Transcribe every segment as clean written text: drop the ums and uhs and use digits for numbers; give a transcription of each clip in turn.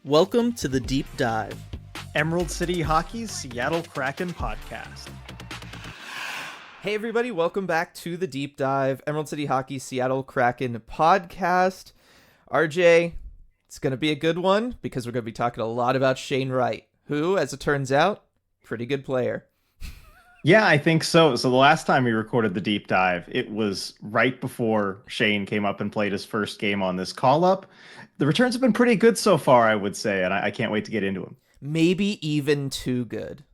Welcome to the Deep Dive, Emerald City Hockey's Seattle Kraken podcast. Hey everybody, welcome back to the Deep Dive, Emerald City Hockey Seattle Kraken podcast. RJ, it's going to be a good one because we're going to be talking a lot about Shane Wright, who, as it turns out, pretty good player. Yeah, I think so. So the last time we recorded the deep dive, it was right before Shane came up and played his first game on this call-up. The returns have been pretty good so far, I would say, and I can't wait to get into them. Maybe even too good.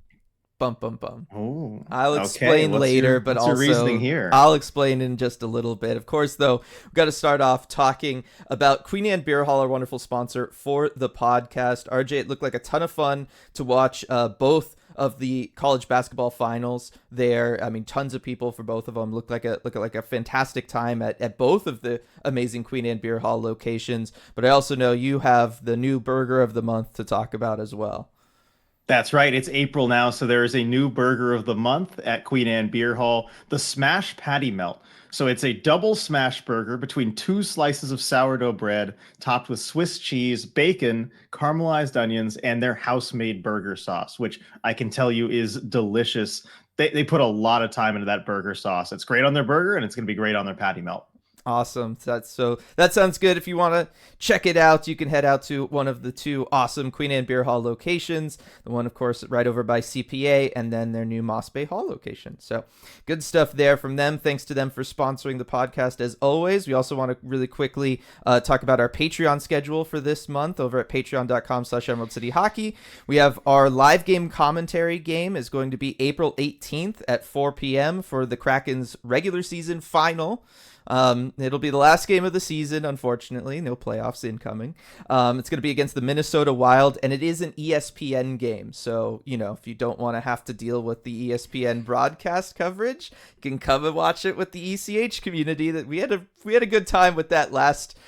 Bum, bum, bum. Oh, I'll explain later, but what's also your reasoning here? I'll explain in just a little bit. Of course, though, we've got to start off talking about Queen Anne Beer Hall, our wonderful sponsor for the podcast. RJ, it looked like a ton of fun to watch both of the college basketball finals there. I mean, tons of people for both of them. Looked like a fantastic time at both of the amazing Queen Anne Beer Hall locations. But I also know you have the new burger of the month to talk about as well. That's right. It's April now, so there is a new burger of the month at Queen Anne Beer Hall, the Smash Patty Melt. So it's a double smash burger between two slices of sourdough bread, topped with Swiss cheese, bacon, caramelized onions, and their house-made burger sauce, which I can tell you is delicious. They put a lot of time into that burger sauce. It's great on their burger, and it's going to be great on their patty melt. Awesome. That sounds good. If you want to check it out, you can head out to one of the two awesome Queen Anne Beer Hall locations. The one, of course, right over by CPA, and then their new Moss Bay Hall location. So good stuff there from them. Thanks to them for sponsoring the podcast as always. We also want to really quickly talk about our Patreon schedule for this month over at patreon.com/Emerald City Hockey. We have our live game commentary game is going to be April 18th at 4 p.m. for the Kraken's regular season final. It'll be the last game of the season, unfortunately. No playoffs incoming. It's going to be against the Minnesota Wild, and it is an ESPN game. So, if you don't want to have to deal with the ESPN broadcast coverage, you can come and watch it with the ECH community. That we had a good time with that last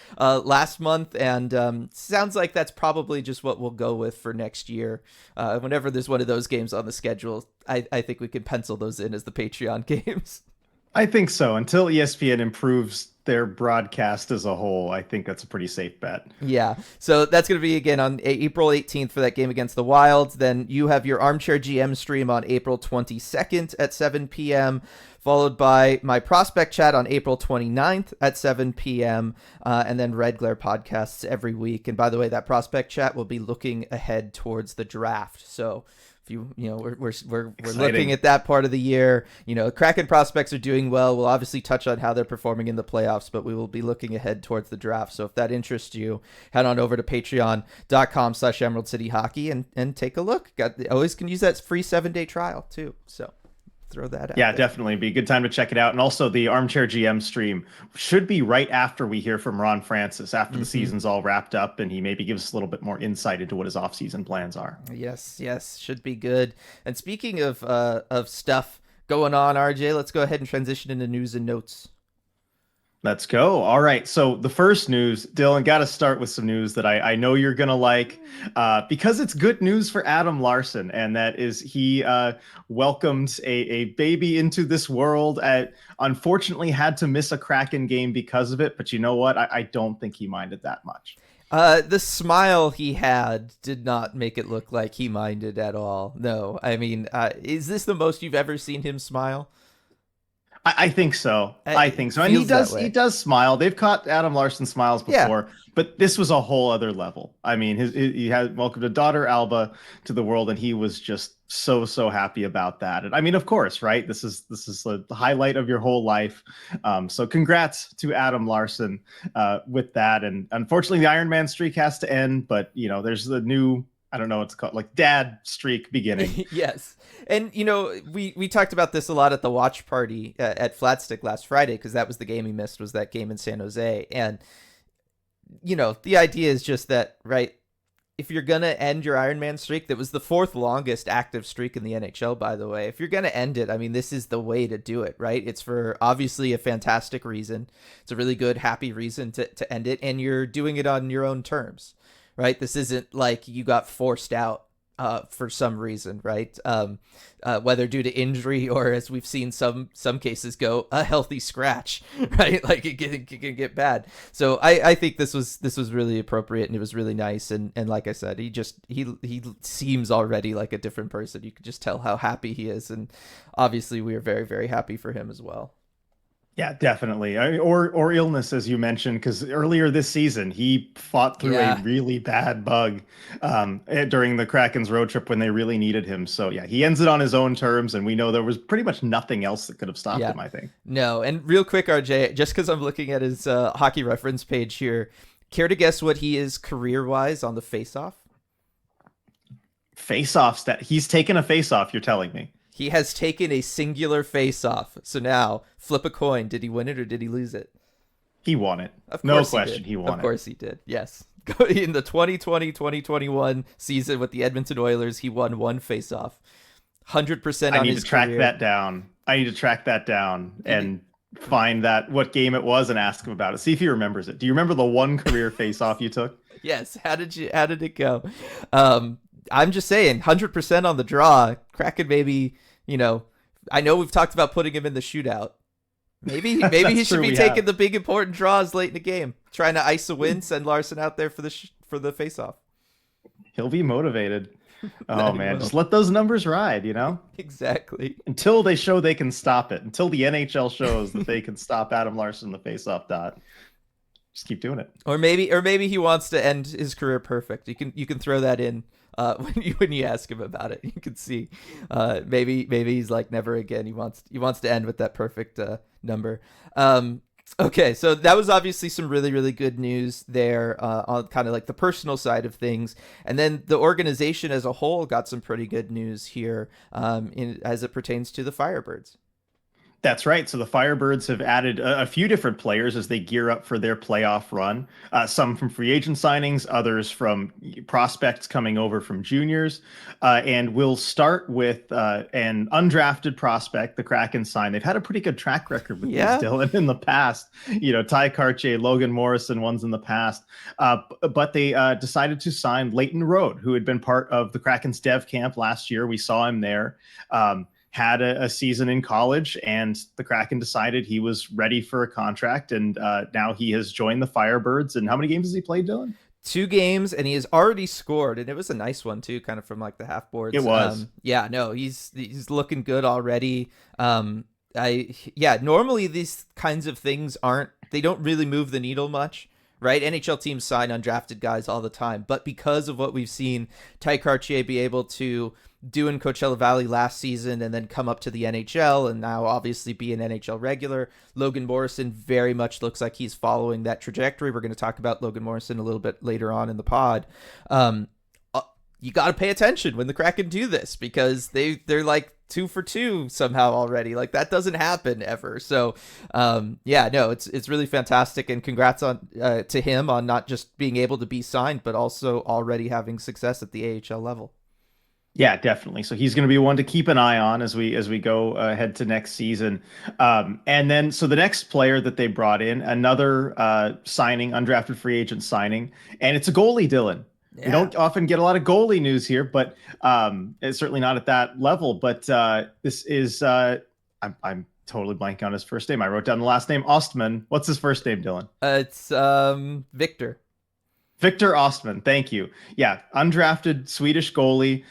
month, and sounds like that's probably just what we'll go with for next year. Whenever there's one of those games on the schedule, I think we can pencil those in as the Patreon games. I think so. Until ESPN improves their broadcast as a whole, I think that's a pretty safe bet. Yeah. So that's going to be, again, on April 18th for that game against the Wilds. Then you have your Armchair GM stream on April 22nd at 7 p.m., followed by my prospect chat on April 29th at 7 p.m., and then Red Glare podcasts every week. And by the way, that prospect chat will be looking ahead towards the draft. So we're looking at that part of the year. Kraken prospects are doing well. We'll obviously touch on how they're performing in the playoffs, but we will be looking ahead towards the draft. So if that interests you, head on over to patreon.com/Emerald City Hockey and take a look. Always can use that free 7-day trial too. So throw that out. Yeah, there. definitely. Be a good time to check it out. And also the Armchair GM stream should be right after we hear from Ron Francis, after the season's all wrapped up, and he maybe gives us a little bit more insight into what his off-season plans are. Yes, should be good. And speaking of stuff going on, RJ, let's go ahead and transition into news and notes. Let's go. All right. So the first news, Dylan, got to start with some news that I know you're going to like because it's good news for Adam Larson. And that is he welcomed a baby into this world. Unfortunately, had to miss a Kraken game because of it. But you know what? I don't think he minded that much. The smile he had did not make it look like he minded at all. No, I mean, is this the most you've ever seen him smile? I think so. And he does smile. They've caught Adam Larson smiles before, but this was a whole other level. I mean, he had welcomed a daughter, Alba, to the world, and he was just so happy about that. And I mean, of course, right? This is the highlight of your whole life. So congrats to Adam Larson with that. And unfortunately, the Iron Man streak has to end, but there's the new, I don't know what it's called, like dad streak beginning. Yes. And, we talked about this a lot at the watch party at Flatstick last Friday, because that was the game he missed, was that game in San Jose. And, the idea is just that, right, if you're going to end your Iron Man streak, that was the fourth longest active streak in the NHL, by the way. If you're going to end it, I mean, this is the way to do it, right? It's for obviously a fantastic reason. It's a really good, happy reason to end it. And you're doing it on your own terms, right? This isn't like you got forced out for some reason, right? Whether due to injury or, as we've seen some cases go, a healthy scratch, right? Like it can get bad. So I think this was really appropriate, and it was really nice. And like I said, he seems already like a different person. You can just tell how happy he is, and obviously we are very, very happy for him as well. Yeah, definitely. Or illness, as you mentioned, because earlier this season he fought through a really bad bug during the Kraken's road trip when they really needed him. So yeah, he ends it on his own terms, and we know there was pretty much nothing else that could have stopped him, I think. No, and real quick, RJ, just because I'm looking at his hockey reference page here, care to guess what he is career-wise on the face-off? Face-offs, that he's taken a face-off, you're telling me? He has taken a singular face-off. So now, flip a coin. Did he win it or did he lose it? He won it. Of course no question, he won it. Of course he did, yes. In the 2020-2021 season with the Edmonton Oilers, he won one face-off. 100% on his career. I need to track that down. I need to track that down and find what game it was and ask him about it. See if he remembers it. Do you remember the one career face-off you took? Yes. How did it go? I'm just saying, 100% on the draw. Kraken maybe, I know we've talked about putting him in the shootout. Maybe he should be taking the big important draws late in the game, trying to ice a win, send Larson out there for the face-off. He'll be motivated. Oh man, just let those numbers ride, Exactly. Until they show they can stop it. Until the NHL shows that they can stop Adam Larson in the face-off dot. Just keep doing it. Or maybe he wants to end his career perfect. You can throw that in when you ask him about it. You can see maybe he's like, never again. He wants to end with that perfect number. Okay, so that was obviously some really, really good news there on kind of like the personal side of things. And then the organization as a whole got some pretty good news here as it pertains to the Firebirds. That's right. So the Firebirds have added a few different players as they gear up for their playoff run. Some from free agent signings, others from prospects coming over from juniors. And we'll start with an undrafted prospect the Kraken signed. They've had a pretty good track record with these, Dylan, in the past. Ty Kartye, Logan Morrison, ones in the past. But they decided to sign Leighton Road, who had been part of the Kraken's dev camp last year. We saw him there. Had a season in college, and the Kraken decided he was ready for a contract, and now he has joined the Firebirds. And how many games has he played, Dylan? 2 games, and he has already scored, and it was a nice one too, kind of from like the half boards. It was. He's looking good already. Normally these kinds of things they don't really move the needle much. Right? NHL teams sign undrafted guys all the time, but because of what we've seen Ty Kartye be able to do in Coachella Valley last season and then come up to the NHL and now obviously be an NHL regular, Logan Morrison very much looks like he's following that trajectory. We're going to talk about Logan Morrison a little bit later on in the pod. You got to pay attention when the Kraken do this, because they're like 2 for 2 somehow already. Like, that doesn't happen ever. So, it's really fantastic, and congrats to him on not just being able to be signed, but also already having success at the AHL level. Yeah, definitely. So he's going to be one to keep an eye on as we go ahead to next season. And then, so the next player that they brought in, another signing, undrafted free agent signing, and it's a goalie, Dylan. Yeah. We don't often get a lot of goalie news here, but it's certainly not at that level. But this is I'm totally blanking on his first name. I wrote down the last name, Ostman. What's his first name, Dylan? It's Victor. Victor Ostman. Thank you. Yeah, undrafted Swedish goalie.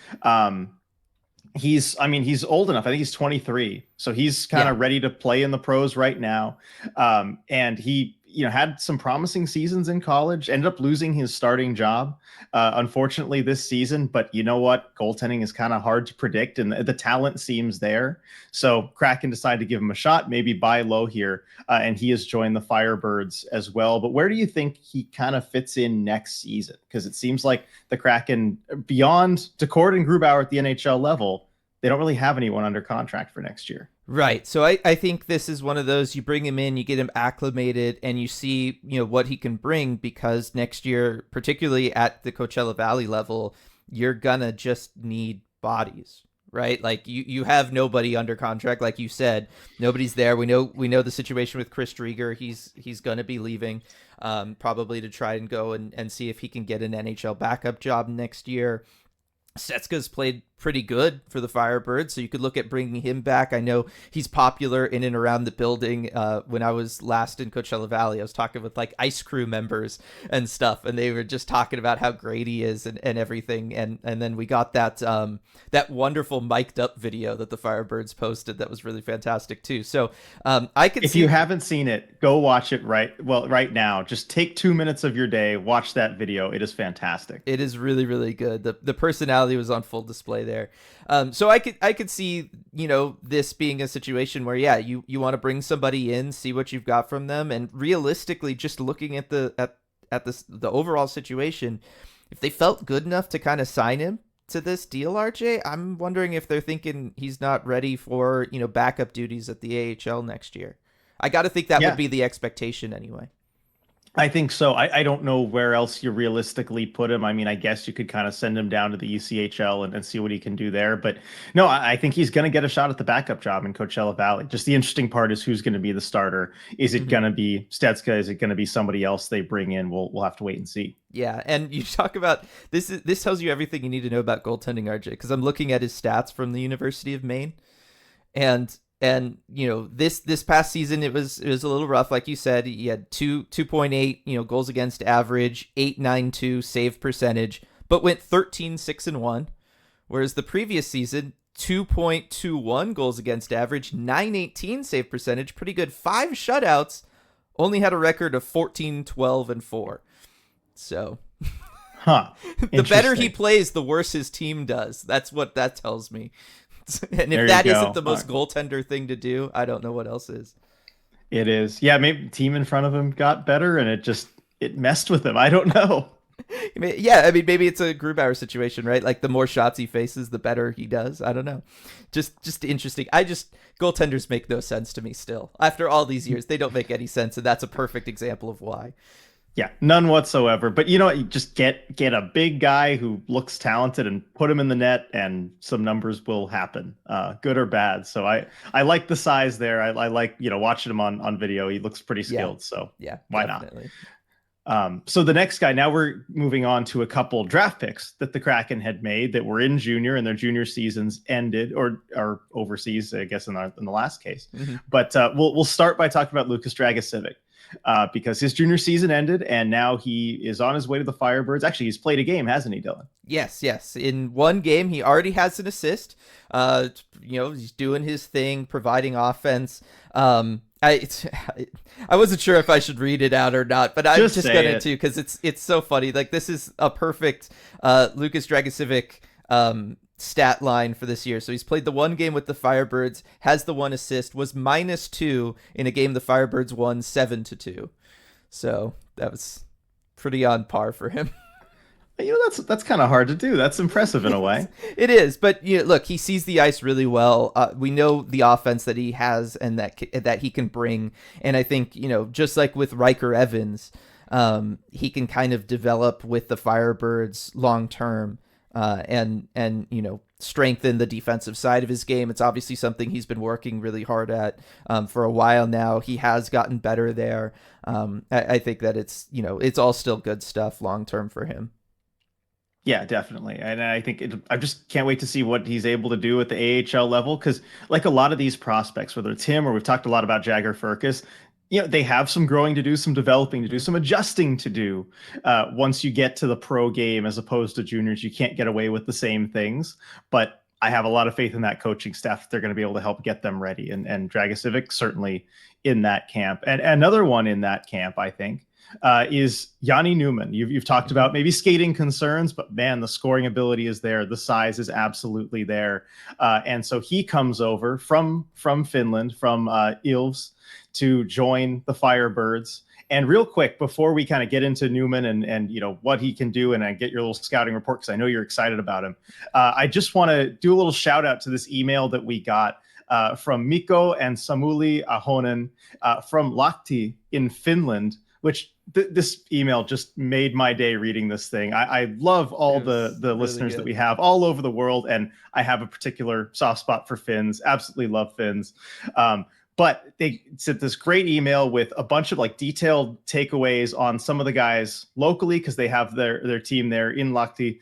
He's old enough. I think he's 23, so he's kind of ready to play in the pros right now. And he had some promising seasons in college, ended up losing his starting job, unfortunately, this season. But you know what? Goaltending is kind of hard to predict, and the talent seems there. So Kraken decided to give him a shot, maybe buy low here, and he has joined the Firebirds as well. But where do you think he kind of fits in next season? Because it seems like the Kraken, beyond Decord and Grubauer at the NHL level, they don't really have anyone under contract for next year. Right. So I think this is one of those, you bring him in, you get him acclimated, and you see, what he can bring, because next year, particularly at the Coachella Valley level, you're gonna just need bodies, right? Like you have nobody under contract, like you said, nobody's there. We know the situation with Chris Drieger. He's gonna be leaving, probably to try and go and see if he can get an NHL backup job next year. Setska's played pretty good for the Firebirds, so you could look at bringing him back. I know he's popular in and around the building. When I was last in Coachella Valley, I was talking with like Ice Crew members and stuff, and they were just talking about how great he is and everything. And then we got that wonderful mic'd up video that the Firebirds posted that was really fantastic too. So I could if you haven't seen it, go watch it right now. Just take 2 minutes of your day, watch that video. It is fantastic. It is really, really good. The personality was on full display there. So I could see, this being a situation where, yeah, you want to bring somebody in, see what you've got from them, and realistically, just looking at the overall situation, if they felt good enough to kind of sign him to this deal, RJ, I'm wondering if they're thinking he's not ready for, backup duties at the AHL next year. I got to think that would be the expectation anyway. I think so. I don't know where else you realistically put him. I mean, I guess you could kind of send him down to the ECHL and see what he can do there. But no, I think he's going to get a shot at the backup job in Coachella Valley. Just the interesting part is who's going to be the starter. Is it going to be Stetska? Is it going to be somebody else they bring in? We'll have to wait and see. Yeah, and you talk about this. This tells you everything you need to know about goaltending, RJ, because I'm looking at his stats from the University of Maine, and this past season it was a little rough, like you said. He had 2.8 goals against average, 8.92 save percentage, but went 13-6-1, whereas the previous season 2.21 goals against average, 9.18 save percentage, pretty good, 5 shutouts, only had a record of 14-12-4. So the better he plays, the worse his team does. That's what that tells me. And if that isn't the most goaltender thing to do, I don't know what else is. It is. Yeah, maybe the team in front of him got better and it messed with him. I don't know. Yeah, I mean, maybe it's a Grubauer situation, right? Like the more shots he faces, the better he does. I don't know. Just interesting. Goaltenders make no sense to me still. After all these years, they don't make any sense, and that's a perfect example of why. Yeah, none whatsoever. But you just get a big guy who looks talented and put him in the net, and some numbers will happen, good or bad. So I like the size there. I like watching him on video. He looks pretty skilled. So yeah, why definitely not? So the next guy. Now we're moving on to a couple draft picks that the Kraken had made that were in junior, and their junior seasons ended or overseas, I guess in the last case. Mm-hmm. But we'll start by talking about Lukas Dragicevic. Because his junior season ended, and now he is on his way to the Firebirds. Actually, he's played a game, hasn't he, Dylan? Yes. In one game, he already has an assist. He's doing his thing, providing offense. I wasn't sure if I should read it out or not, but I'm just going to, because it's so funny. Like, this is a perfect Lukas Dragicevic stat line for this year. So he's played the one game with the Firebirds, has the one assist, was -2 in a game the Firebirds won 7-2. So that was pretty on par for him. That's kind of hard to do. That's impressive in a way. It is, but look, he sees the ice really well. We know the offense that he has and that he can bring, and I think just like with Riker Evans, he can kind of develop with the Firebirds long term. And strengthen the defensive side of his game. It's obviously something he's been working really hard at for a while now. He has gotten better there. I think that it's all still good stuff long term for him. Yeah, definitely. And I think I just can't wait to see what he's able to do at the AHL level, because like a lot of these prospects, whether it's him or we've talked a lot about Jagger Firkus, they have some growing to do, some developing to do, some adjusting to do. Once you get to the pro game, as opposed to juniors, you can't get away with the same things. But I have a lot of faith in that coaching staff. They're going to be able to help get them ready. And Dragicevic certainly in that camp. And another one in that camp, I think, is Yanni Newman. You've talked about maybe skating concerns, but man, the scoring ability is there. The size is absolutely there. And so he comes over from Finland, from Ilves, to join the Firebirds. And real quick, before we kind of get into Newman and what he can do, and I get your little scouting report, because I know you're excited about him, I just want to do a little shout out to this email that we got from Mikko and Samuli Ahonen from Lahti in Finland, which this email just made my day reading this thing. I love all the really listeners that we have all over the world, and I have a particular soft spot for Finns. Absolutely love Finns. But they sent this great email with a bunch of like detailed takeaways on some of the guys locally, because they have their team there in Lahti,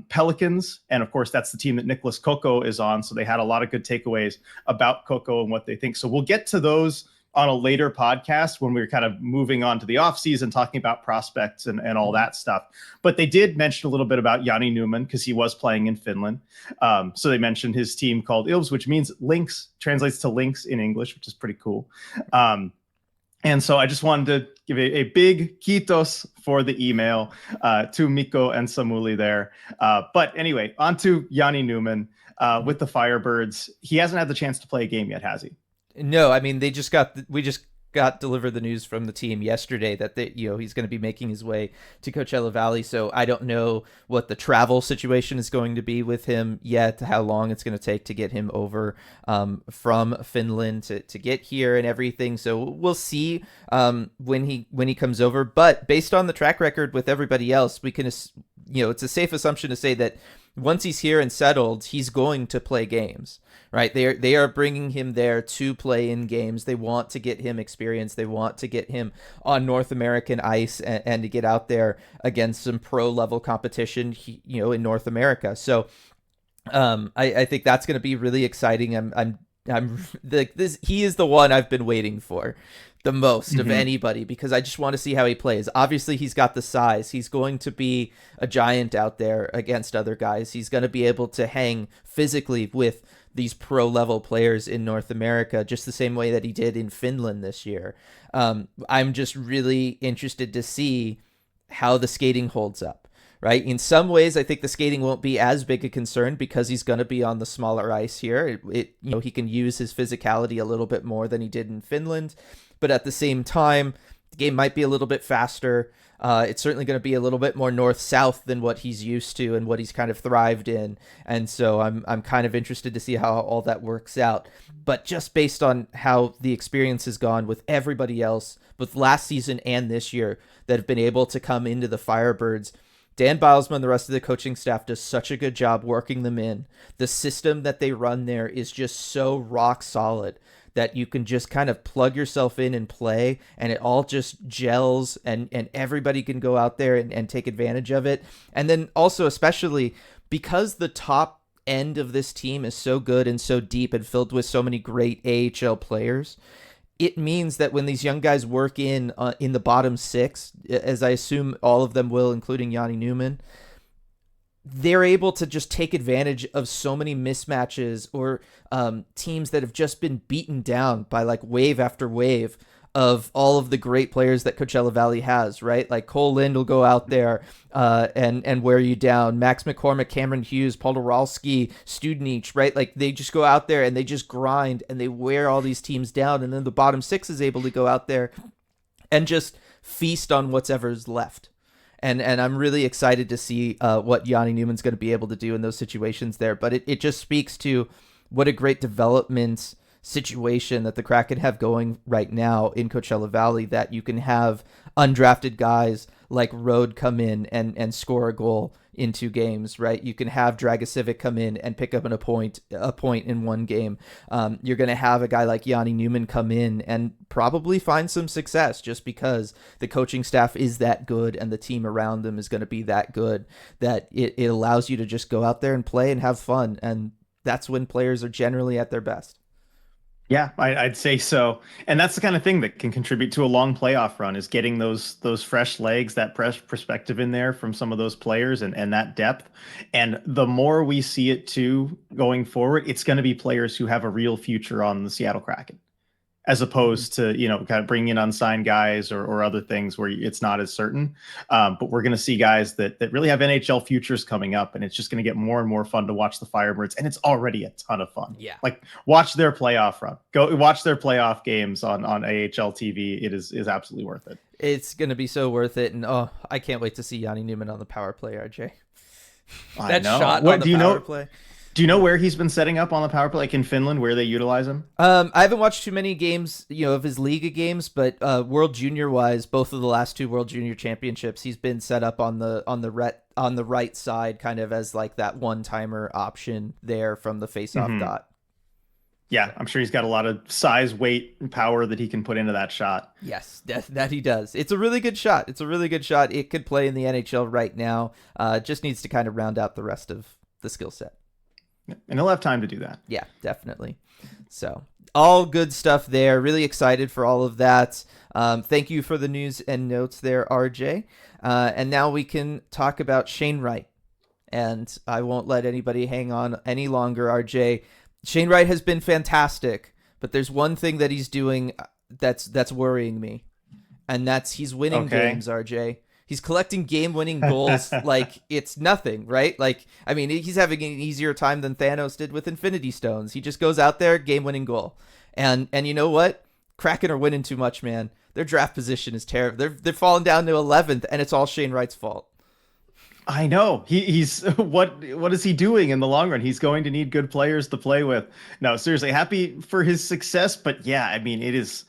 Pelicans. And of course, that's the team that Nicholas Coco is on. So they had a lot of good takeaways about Coco and what they think. So we'll get to those on a later podcast when we're kind of moving on to the offseason, talking about prospects and all that stuff. But they did mention a little bit about Yanni Newman, because he was playing in Finland. So they mentioned his team called Ilves, which means Lynx, translates to Lynx in English, which is pretty cool. And so I just wanted to give a big kiitos for the email to Mikko and Samuli there. But anyway, on to Yanni Newman with the Firebirds. He hasn't had the chance to play a game yet, has he? No, I mean, we just got delivered the news from the team yesterday that he's going to be making his way to Coachella Valley. So I don't know what the travel situation is going to be with him yet, how long it's going to take to get him over from Finland to get here and everything. So we'll see when he comes over. But based on the track record with everybody else, we can, it's a safe assumption to say that once he's here and settled, he's going to play games, right? They are bringing him there to play in games. They want to get him experience. They want to get him on North American ice and to get out there against some pro level competition, in North America. So I think that's going to be really exciting. He is the one I've been waiting for the most of anybody, because I just want to see how he plays. Obviously, he's got the size. He's going to be a giant out there against other guys. He's going to be able to hang physically with these pro level players in North America, just the same way that he did in Finland this year. I'm just really interested to see how the skating holds up. Right. In some ways, I think the skating won't be as big a concern because he's going to be on the smaller ice here. He can use his physicality a little bit more than he did in Finland. But at the same time, the game might be a little bit faster. It's certainly going to be a little bit more north-south than what he's used to and what he's kind of thrived in. And so I'm kind of interested to see how all that works out. But just based on how the experience has gone with everybody else, both last season and this year, that have been able to come into the Firebirds, Dan Bilesman and the rest of the coaching staff does such a good job working them in. The system that they run there is just so rock solid that you can just kind of plug yourself in and play, and it all just gels, and everybody can go out there and take advantage of it. And then also, especially because the top end of this team is so good and so deep and filled with so many great AHL players, it means that when these young guys work in the bottom six, as I assume all of them will, including Yanni Newman, they're able to just take advantage of so many mismatches or teams that have just been beaten down by like wave after wave of all of the great players that Coachella Valley has, right? Like Cole Lind will go out there and wear you down. Max McCormick, Cameron Hughes, Paul Doralski, Studenich, right? Like they just go out there and they just grind and they wear all these teams down. And then the bottom six is able to go out there and just feast on whatever's left. And I'm really excited to see what Yanni Newman's going to be able to do in those situations there. But it just speaks to what a great development situation that the Kraken have going right now in Coachella Valley, that you can have undrafted guys like Rode come in and score a goal in 2 games, right? You can have Dragicevic come in and pick up a point in 1 game. You're going to have a guy like Yanni Newman come in and probably find some success just because the coaching staff is that good and the team around them is going to be that good, that it allows you to just go out there and play and have fun. And that's when players are generally at their best. Yeah, I'd say so. And that's the kind of thing that can contribute to a long playoff run, is getting those fresh legs, that fresh perspective in there from some of those players and that depth. And the more we see it too going forward, it's going to be players who have a real future on the Seattle Kraken, as opposed to, kind of bringing in unsigned guys or other things where it's not as certain. But we're going to see guys that really have NHL futures coming up, and it's just going to get more and more fun to watch the Firebirds. And it's already a ton of fun. Yeah. Like, watch their playoff run. Go watch their playoff games on AHL TV. It is absolutely worth it. It's going to be so worth it. And I can't wait to see Yanni Newman on the power play, RJ. I know. Shot on the power play. Do you know where he's been setting up on the power play, like in Finland, where they utilize him? I haven't watched too many games, of his Liga games, but World Junior wise, both of the last 2 World Junior Championships, he's been set up on the right side, kind of as like that one-timer option there from the face-off dot. Yeah, I'm sure he's got a lot of size, weight, and power that he can put into that shot. Yes, that he does. It's a really good shot. It could play in the NHL right now. Just needs to kind of round out the rest of the skill set. And he'll have time to do that. Yeah, definitely. So all good stuff there. Really excited for all of that. Thank you for the news and notes there, RJ. And now we can talk about Shane Wright. And I won't let anybody hang on any longer, RJ. Shane Wright has been fantastic, but there's one thing that he's doing that's worrying me, and that's he's winning games, RJ. He's collecting game-winning goals like it's nothing, right? Like, I mean, he's having an easier time than Thanos did with Infinity Stones. He just goes out there, game-winning goal. And you know what? Kraken are winning too much, man. Their draft position is terrible. They're falling down to 11th, and it's all Shane Wright's fault. I know he's what is he doing in the long run? He's going to need good players to play with. No, seriously, happy for his success, but yeah, I mean, it is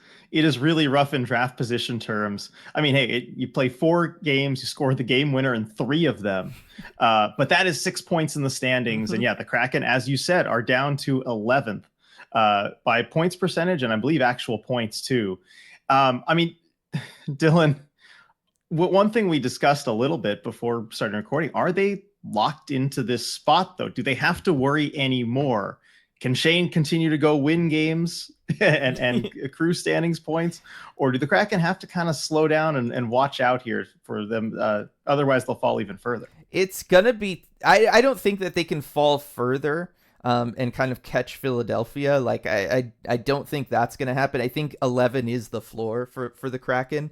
really rough in draft position terms. I mean, hey, you play 4 games, you score the game winner in 3 of them, but that is 6 points in the standings. Mm-hmm. And yeah, the Kraken, as you said, are down to 11th by points percentage, and I believe actual points too. I mean, Dylan. One thing we discussed a little bit before starting recording, are they locked into this spot, though? Do they have to worry anymore? Can Shane continue to go win games and accrue standings points? Or do the Kraken have to kind of slow down and watch out here for them? Otherwise, they'll fall even further. It's going to be... I don't think that they can fall further and kind of catch Philadelphia. Like, I don't think that's going to happen. I think 11 is the floor for the Kraken.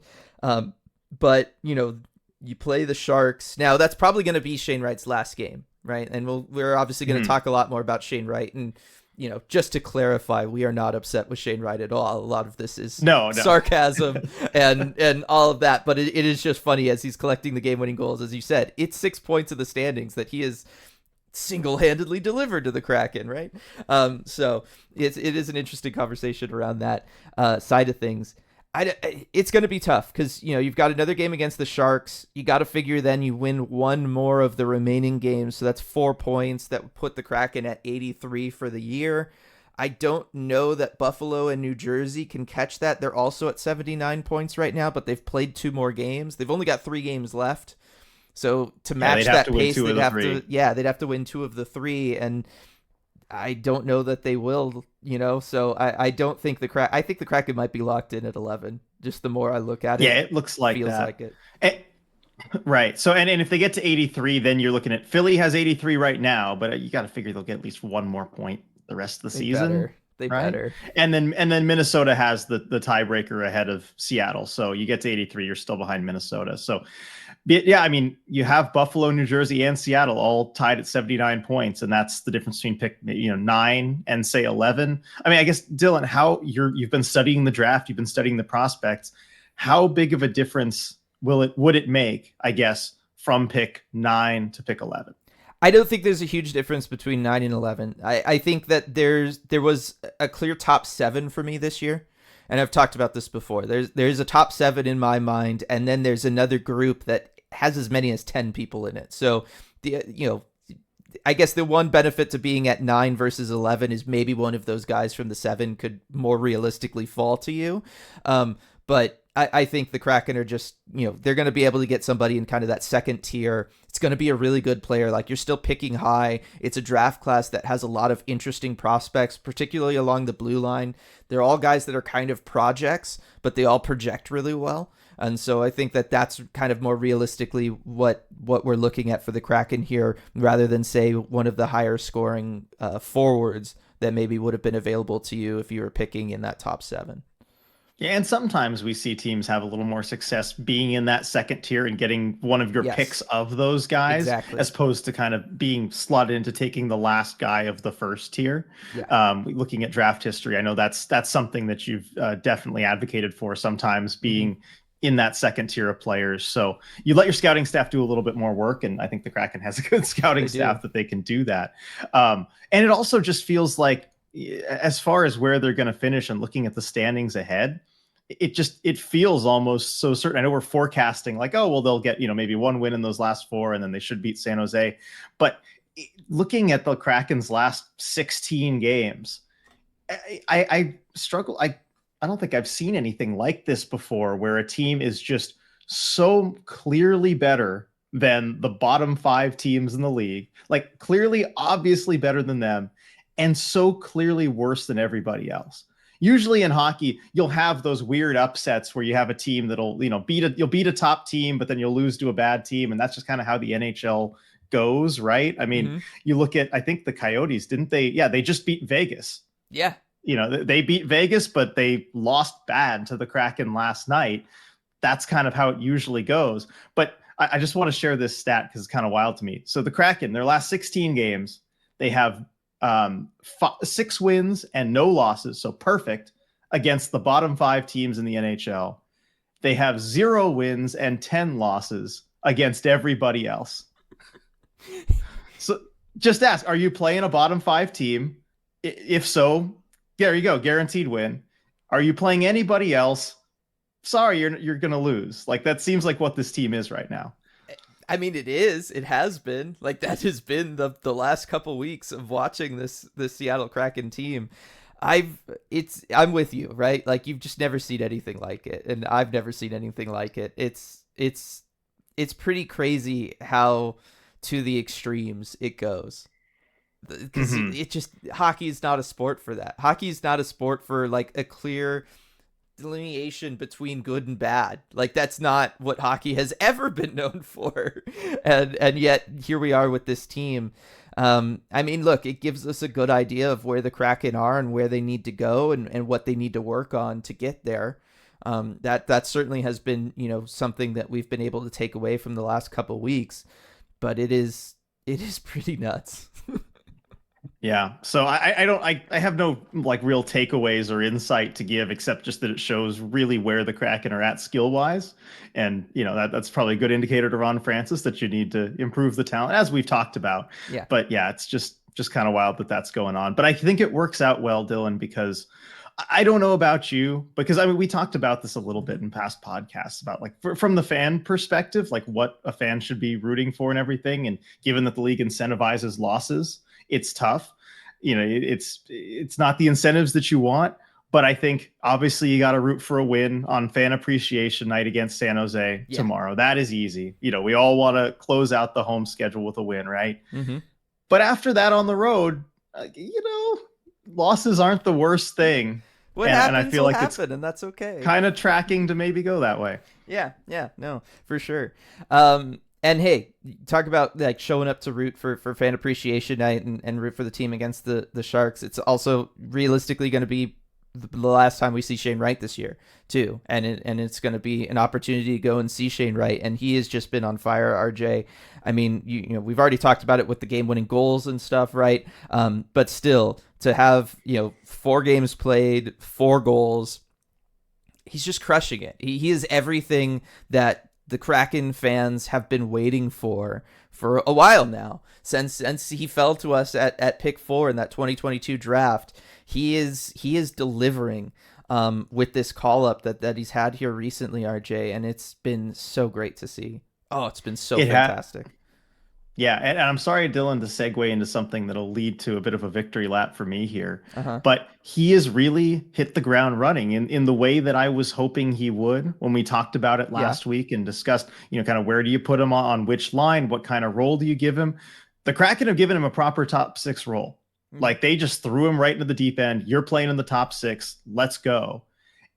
But, you know, you play the Sharks. Now, that's probably going to be Shane Wright's last game, right? And we're obviously going to talk a lot more about Shane Wright. And, you know, just to clarify, we are not upset with Shane Wright at all. A lot of this is sarcasm and all of that. But it is just funny as he's collecting the game-winning goals. As you said, it's 6 points of the standings that he is single-handedly delivered to the Kraken, right? So it is an interesting conversation around that side of things. It's going to be tough because, you know, you've got another game against the Sharks. You got to figure then you win one more of the remaining games. So that's 4 points that would put the Kraken at 83 for the year. I don't know that Buffalo and New Jersey can catch that. They're also at 79 points right now, but they've played 2 more games. They've only got 3 games left. So to match that pace, they'd have to win 2 of the 3. And I don't know that they will, you know, so I don't think I think the Kraken might be locked in at 11. Just the more I look at it. Yeah, it looks like feels that. Like it. Right. So, and if they get to 83, then you're looking at Philly has 83 right now, but you got to figure they'll get at least 1 more point the rest of the season. They better. And then Minnesota has the tiebreaker ahead of Seattle. So you get to 83, you're still behind Minnesota. So yeah, I mean, you have Buffalo, New Jersey, and Seattle all tied at 79 points, and that's the difference between pick 9 and say 11. I mean, I guess Dylan, you've been studying the draft, you've been studying the prospects. How big of a difference would it make, I guess, from pick 9 to pick 11? I don't think there's a huge difference between 9 and 11. I think that there was a clear top 7 for me this year. And I've talked about this before. There's a top 7 in my mind, and then there's another group that has as many as 10 people in it. So I guess the one benefit to being at 9 versus 11 is maybe one of those guys from the 7 could more realistically fall to you. But I think the Kraken are just, they're going to be able to get somebody in kind of that second tier. It's going to be a really good player. Like, you're still picking high. It's a draft class that has a lot of interesting prospects, particularly along the blue line. They're all guys that are kind of projects, but they all project really well. And so I think that that's kind of more realistically what we're looking at for the Kraken here, rather than, say, one of the higher scoring forwards that maybe would have been available to you if you were picking in that top 7. Yeah, and sometimes we see teams have a little more success being in that second tier and getting one of your picks of those guys, as opposed to kind of being slotted into taking the last guy of the first tier. Yeah. Looking at draft history, I know that's something that you've definitely advocated for, sometimes being in that second tier of players. So you let your scouting staff do a little bit more work, and I think the Kraken has a good scouting staff that they can do that. And it also just feels like, as far as where they're going to finish and looking at the standings ahead, it feels almost so certain. I know we're forecasting like, oh, well, they'll get, maybe 1 win in those last 4, and then they should beat San Jose. But looking at the Kraken's last 16 games, I struggle. I don't think I've seen anything like this before, where a team is just so clearly better than the bottom 5 teams in the league, like clearly, obviously better than them, and so clearly worse than everybody else. Usually in hockey, you'll have those weird upsets where you have a team that'll, you'll beat a top team, but then you'll lose to a bad team, and that's just kind of how the NHL goes, right? I mean, you look at, I think the Coyotes, didn't they? Yeah, they just beat Vegas. Yeah. They beat Vegas, but they lost bad to the Kraken last night. That's kind of how it usually goes. But I just want to share this stat because it's kind of wild to me. So the Kraken, their last 16 games, they have 6 wins and no losses. So perfect against the bottom 5 teams in the NHL. They have 0 wins and 10 losses against everybody else. So just ask, are you playing a bottom 5 team? If so, there you go, guaranteed win. Are you playing anybody else? Sorry, you're going to lose. Like, that seems like what this team is right now. I mean, it is. It has been. Like, that has been the last couple weeks of watching this Seattle Kraken team. I'm with you, right? Like, you've just never seen anything like it, and I've never seen anything like it. It's pretty crazy how to the extremes it goes. Because it just, hockey is not a sport for that. Hockey is not a sport for like a clear delineation between good and bad. Like, that's not what hockey has ever been known for. And yet here we are with this team. I mean, look, it gives us a good idea of where the Kraken are and where they need to go and what they need to work on to get there. That certainly has been, something that we've been able to take away from the last couple weeks, but it is pretty nuts. Yeah. So I have no like real takeaways or insight to give, except just that it shows really where the Kraken are at skill wise. And, that's probably a good indicator to Ron Francis that you need to improve the talent, as we've talked about. Yeah. But yeah, it's just kind of wild that that's going on. But I think it works out well, Dylan, because I don't know about you, because I mean, we talked about this a little bit in past podcasts about like from the fan perspective, like what a fan should be rooting for and everything. And given that the league incentivizes losses, it's tough. It's not the incentives that you want, but I think obviously you got to root for a win on Fan Appreciation Night against San Jose tomorrow. That is easy. We all want to close out the home schedule with a win, right? But after that on the road, losses aren't the worst thing. What happens, and I feel like happen, and that's okay. Kind of tracking to maybe go that way. Yeah, no, for sure. And hey, talk about like showing up to root for Fan Appreciation Night and root for the team against the Sharks. It's also realistically going to be the last time we see Shane Wright this year too, and it's going to be an opportunity to go and see Shane Wright, and he has just been on fire. RJ, I mean, we've already talked about it with the game-winning goals and stuff, right? But still, to have 4 games played, 4 goals, he's just crushing it. He is everything that the Kraken fans have been waiting for a while now, since he fell to us at pick 4 in that 2022 draft. He is delivering with this call up that he's had here recently, RJ, and it's been so great to see. Oh, it's been so fantastic. Yeah, and I'm sorry, Dylan, to segue into something that'll lead to a bit of a victory lap for me here. But he has really hit the ground running in the way that I was hoping he would when we talked about it last week and discussed, kind of where do you put him on which line? What kind of role do you give him? The Kraken have given him a proper top 6 role. Like, they just threw him right into the deep end. You're playing in the top 6. Let's go.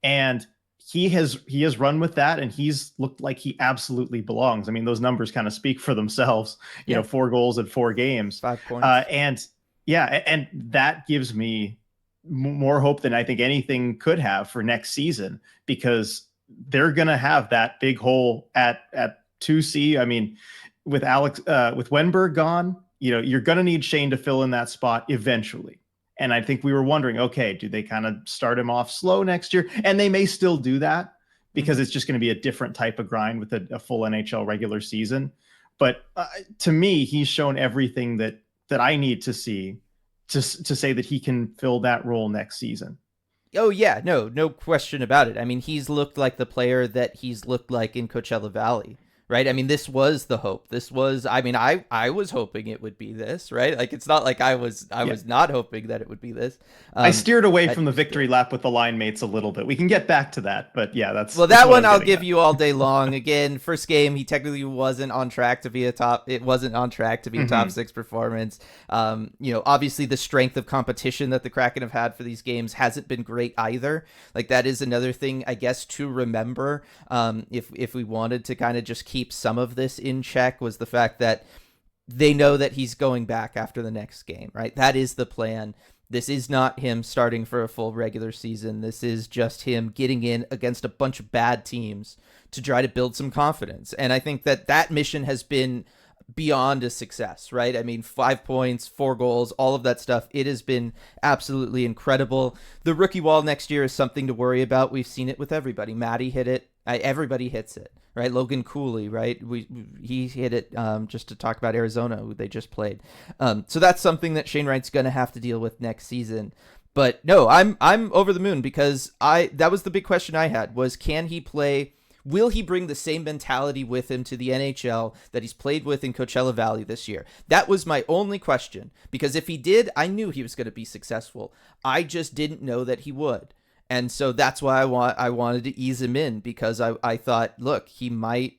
And he has run with that, and he's looked like he absolutely belongs. I mean, those numbers kind of speak for themselves. 4 goals in 4 games, 5 points. And that gives me more hope than I think anything could have for next season, because they're gonna have that big hole at 2C. I mean, with Wenberg gone, you're gonna need Shane to fill in that spot eventually. And I think we were wondering, okay, do they kind of start him off slow next year? And they may still do that, because it's just going to be a different type of grind with a full NHL regular season. But to me, he's shown everything that I need to see to say that he can fill that role next season. Oh, yeah, no question about it. I mean, he's looked like the player that he's looked like in Coachella Valley, right? I mean, this was the hope. This was, I mean, I was hoping it would be this, right? Like, it's not like I was not hoping that it would be this. I steered away from the victory lap with the line mates a little bit. We can get back to that, but yeah, that's that one I'll give you all day long. Again, first game, he technically wasn't on track to be a top. It wasn't on track to be a top 6 performance. Obviously the strength of competition that the Kraken have had for these games hasn't been great either. Like, that is another thing, I guess, to remember. If we wanted to kind of just keep some of this in check, was the fact that they know that he's going back after the next game, right? That is the plan. This is not him starting for a full regular season. This is just him getting in against a bunch of bad teams to try to build some confidence. And I think that mission has been beyond a success, right? I mean, 5 points, 4 goals, all of that stuff. It has been absolutely incredible. The rookie wall next year is something to worry about. We've seen it with everybody. Maddie hit it. Everybody hits it, right? Logan Cooley, right? He hit it, just to talk about Arizona, who they just played. So that's something that Shane Wright's going to have to deal with next season. But no, I'm over the moon, because that was the big question I had, was, can he play? Will he bring the same mentality with him to the NHL that he's played with in Coachella Valley this year? That was my only question, because if he did, I knew he was going to be successful. I just didn't know that he would. And so that's why I wanted to ease him in, because I thought, look, he might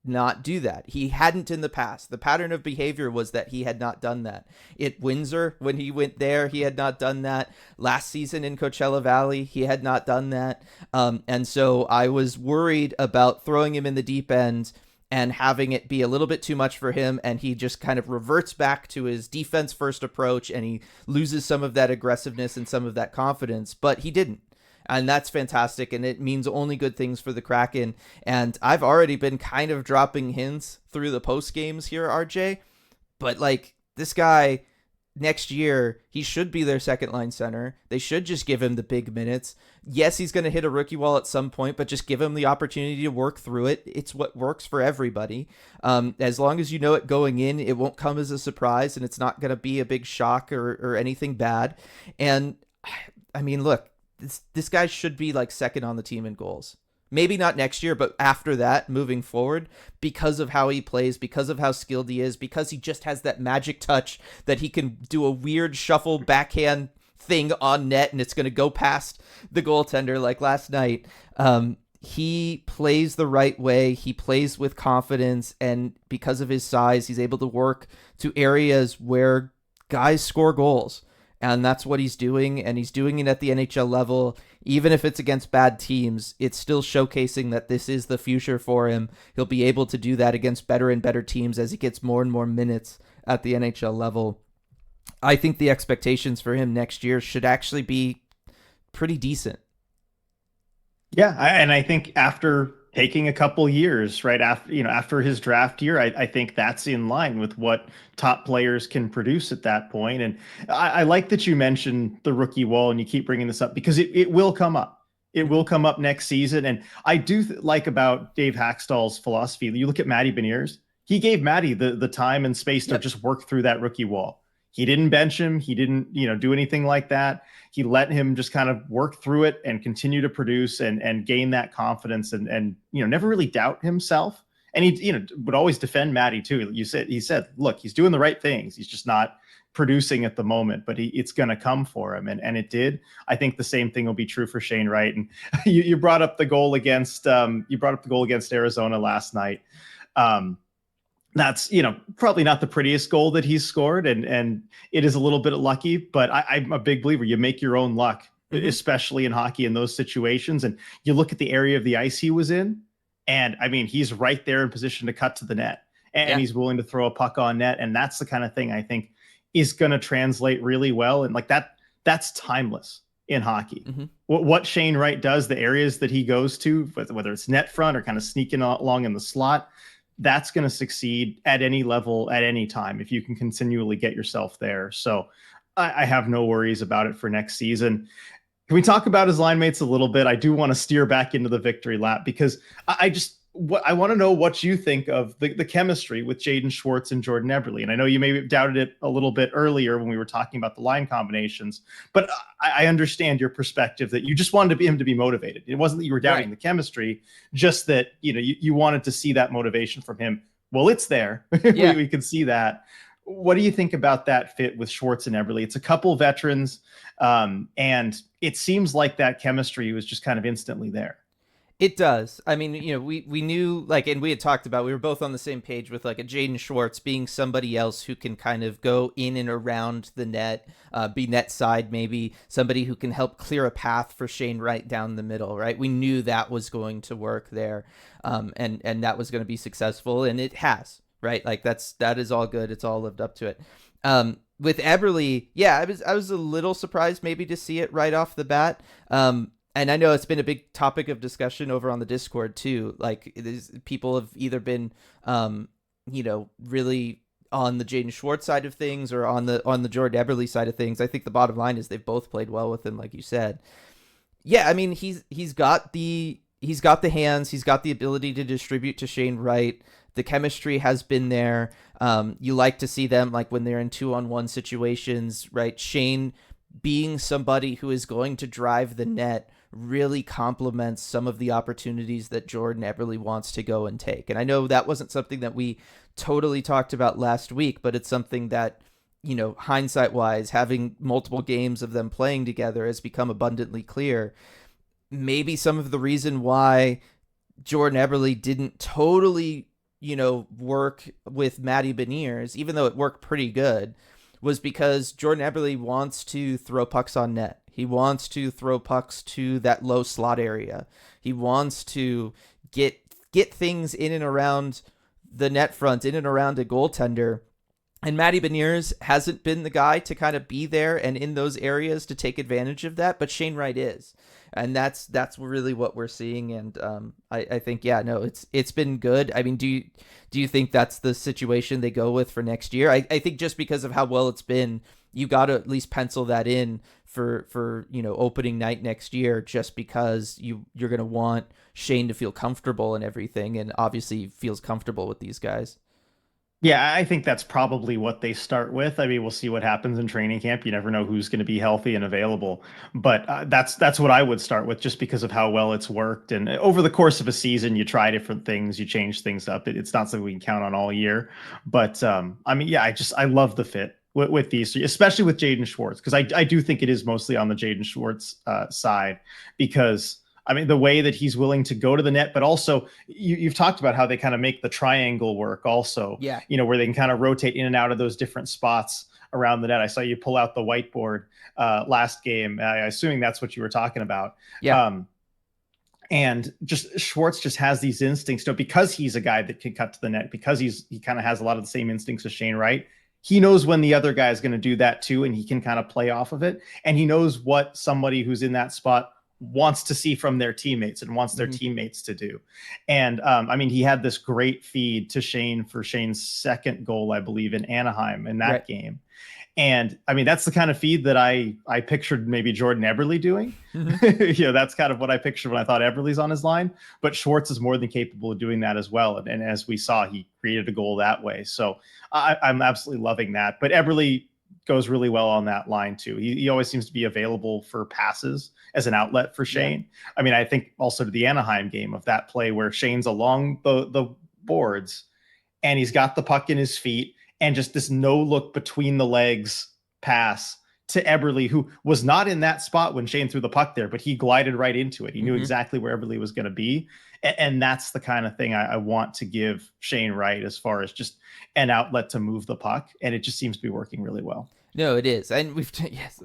not do that. He hadn't in the past. The pattern of behavior was that he had not done that. At Windsor, when he went there, he had not done that. Last season in Coachella Valley, he had not done that. And so I was worried about throwing him in the deep end and having it be a little bit too much for him, and he just kind of reverts back to his defense-first approach, and he loses some of that aggressiveness and some of that confidence. But he didn't. And that's fantastic, and it means only good things for the Kraken. And I've already been kind of dropping hints through the post games here, RJ. But, like, this guy, next year, he should be their second-line center. They should just give him the big minutes. Yes, he's going to hit a rookie wall at some point, but just give him the opportunity to work through it. It's what works for everybody. As long as you know it going in, it won't come as a surprise, and it's not going to be a big shock or anything bad. And, I mean, look, this guy should be like second on the team in goals. Maybe not next year, but after that, moving forward, because of how he plays, because of how skilled he is, because he just has that magic touch that he can do a weird shuffle backhand thing on net and it's going to go past the goaltender like last night. He plays the right way. He plays with confidence, and because of his size, he's able to work to areas where guys score goals. And that's what he's doing, and he's doing it at the NHL level. Even if it's against bad teams, it's still showcasing that this is the future for him. He'll be able to do that against better and better teams as he gets more and more minutes at the NHL level. I think the expectations for him next year should actually be pretty decent. Yeah, and I think after taking a couple years, right after his draft year, I think that's in line with what top players can produce at that point. And I like that you mentioned the rookie wall, and you keep bringing this up because it will come up. It will come up next season. And I do like about Dave Hackstall's philosophy. You look at Matty Beniers. He gave Matty the time and space to just work through that rookie wall. He didn't bench him. He didn't, do anything like that. He let him just kind of work through it and continue to produce and gain that confidence and never really doubt himself. And he, would always defend Matty too. He said, look, he's doing the right things. He's just not producing at the moment, but it's going to come for him. And it did. I think the same thing will be true for Shane Wright. And you brought up the goal against Arizona last night. That's, probably not the prettiest goal that he's scored. And it is a little bit lucky, but I'm a big believer. You make your own luck, especially in hockey in those situations. And you look at the area of the ice he was in, and I mean, he's right there in position to cut to the net, and he's willing to throw a puck on net. And that's the kind of thing I think is going to translate really well. And like that's timeless in hockey. What Shane Wright does, the areas that he goes to, whether it's net front or kind of sneaking along in the slot, that's going to succeed at any level at any time if you can continually get yourself there. So I have no worries about it for next season. Can we talk about his line mates a little bit? I do want to steer back into the victory lap because I just what I want to know what you think of the chemistry with Jaden Schwartz and Jordan Eberle. And I know you maybe doubted it a little bit earlier when we were talking about the line combinations, but I understand your perspective that you just wanted him to be motivated. It wasn't that you were doubting the chemistry, just that, you wanted to see that motivation from him. Well, it's there. Yeah. we can see that. What do you think about that fit with Schwartz and Eberle? It's a couple veterans, and it seems like that chemistry was just kind of instantly there. It does. I mean, we knew, like, and we had talked about, we were both on the same page with like a Jaden Schwartz being somebody else who can kind of go in and around the net, be net side, maybe somebody who can help clear a path for Shane Wright down the middle, right? We knew that was going to work there, and that was going to be successful, and it has, right? Like that is all good. It's all lived up to it. With Eberle, yeah, I was a little surprised maybe to see it right off the bat. And I know it's been a big topic of discussion over on the Discord too. Like, people have either been, really on the Jaden Schwartz side of things or on the Jordan Eberle side of things. I think the bottom line is they've both played well with him, like you said. Yeah, I mean, he's got the hands, he's got the ability to distribute to Shane Wright. The chemistry has been there. You like to see them, like, when they're in 2-on-1 situations, right? Shane being somebody who is going to drive the net really complements some of the opportunities that Jordan Eberle wants to go and take. And I know that wasn't something that we totally talked about last week, but it's something that, hindsight wise, having multiple games of them playing together has become abundantly clear. Maybe some of the reason why Jordan Eberle didn't totally, work with Matty Beniers, even though it worked pretty good, was because Jordan Eberle wants to throw pucks on net. He wants to throw pucks to that low slot area. He wants to get things in and around the net front, in and around a goaltender. And Matty Beniers hasn't been the guy to kind of be there and in those areas to take advantage of that, but Shane Wright is. And that's really what we're seeing. And I think, it's been good. I mean, do you think that's the situation they go with for next year? I think just because of how well it's been, you got to at least pencil that in for opening night next year, just because you're going to want Shane to feel comfortable and everything, and obviously feels comfortable with these guys. Yeah, I think that's probably what they start with. I mean, we'll see what happens in training camp. You never know who's going to be healthy and available, but that's what I would start with, just because of how well it's worked. And over the course of a season, you try different things, you change things up. It's not something we can count on all year, but I mean, yeah, I love the fit with these, especially with Jaden Schwartz, because I do think it is mostly on the Jaden Schwartz side, because I mean, the way that he's willing to go to the net, but also you've talked about how they kind of make the triangle work also, yeah, where they can kind of rotate in and out of those different spots around the net. I saw you pull out the whiteboard last game. Assuming that's what you were talking about. Yeah. And just Schwartz just has these instincts, because he's a guy that can cut to the net, because he kind of has a lot of the same instincts as Shane Wright. He knows when the other guy is going to do that too, and he can kind of play off of it. And he knows what somebody who's in that spot wants to see from their teammates and wants their teammates to do. And I mean, he had this great feed to Shane for Shane's second goal, I believe, in Anaheim in that game. And I mean, that's the kind of feed that I pictured maybe Jordan Eberle doing. That's kind of what I pictured when I thought Eberle's on his line, but Schwartz is more than capable of doing that as well. And as we saw, he created a goal that way. So I'm absolutely loving that. But Eberle goes really well on that line too. He always seems to be available for passes as an outlet for Shane. Yeah. I mean, I think also to the Anaheim game of that play where Shane's along the boards and he's got the puck in his feet and just this no look between the legs pass to Eberle, who was not in that spot when Shane threw the puck there, but he glided right into it. He knew exactly where Eberle was going to be. And that's the kind of thing I want to give Shane Wright, as far as just an outlet to move the puck. And it just seems to be working really well. No, it is. And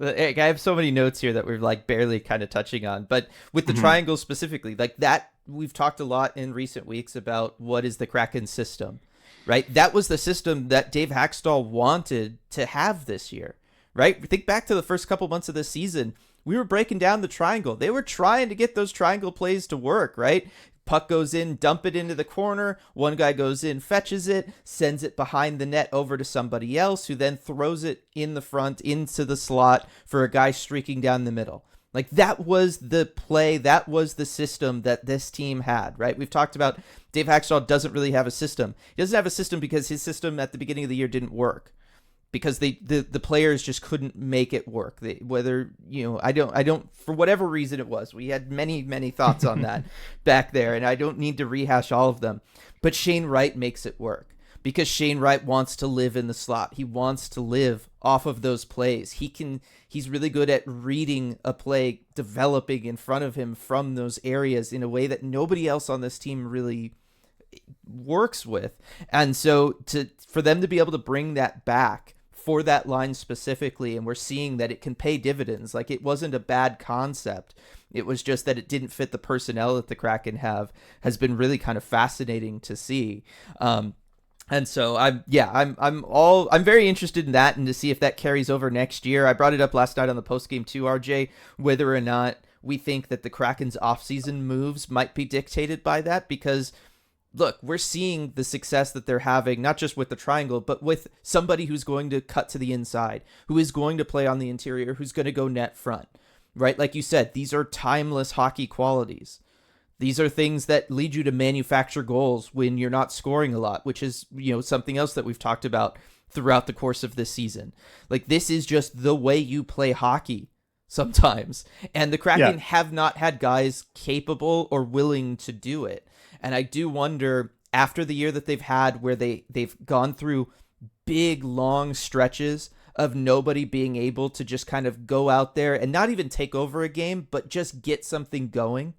I have so many notes here that we're like barely kind of touching on, but with the triangle specifically, like that, we've talked a lot in recent weeks about what is the Kraken system, right? That was the system that Dave Hackstall wanted to have this year, right? Think back to the first couple months of this season. We were breaking down the triangle. They were trying to get those triangle plays to work, right? Puck goes in, dump it into the corner. One guy goes in, fetches it, sends it behind the net over to somebody else, who then throws it in the front into the slot for a guy streaking down the middle. Like, that was the play. That was the system that this team had, right? We've talked about Dave Hacksaw doesn't really have a system. He doesn't have a system because his system at the beginning of the year didn't work. Because the players just couldn't make it work. I don't for whatever reason it was. We had many thoughts on that back there, and I don't need to rehash all of them. But Shane Wright makes it work because Shane Wright wants to live in the slot. He wants to live off of those plays. He's really good at reading a play, developing in front of him from those areas in a way that nobody else on this team really works with. And so for them to be able to bring that back for that line specifically, and we're seeing that it can pay dividends. Like, it wasn't a bad concept. It was just that it didn't fit the personnel that the Kraken has been really kind of fascinating to see. And so I'm very interested in that and to see if that carries over next year. I brought it up last night on the postgame too, RJ, whether or not we think that the Kraken's offseason moves might be dictated by that, because look, we're seeing the success that they're having, not just with the triangle, but with somebody who's going to cut to the inside, who is going to play on the interior, who's going to go net front, right? Like you said, these are timeless hockey qualities. These are things that lead you to manufacture goals when you're not scoring a lot, which is, something else that we've talked about throughout the course of this season. Like, this is just the way you play hockey sometimes. And the Kraken have not had guys capable or willing to do it. And I do wonder, after the year that they've had where they've gone through big, long stretches of nobody being able to just kind of go out there and not even take over a game, but just get something going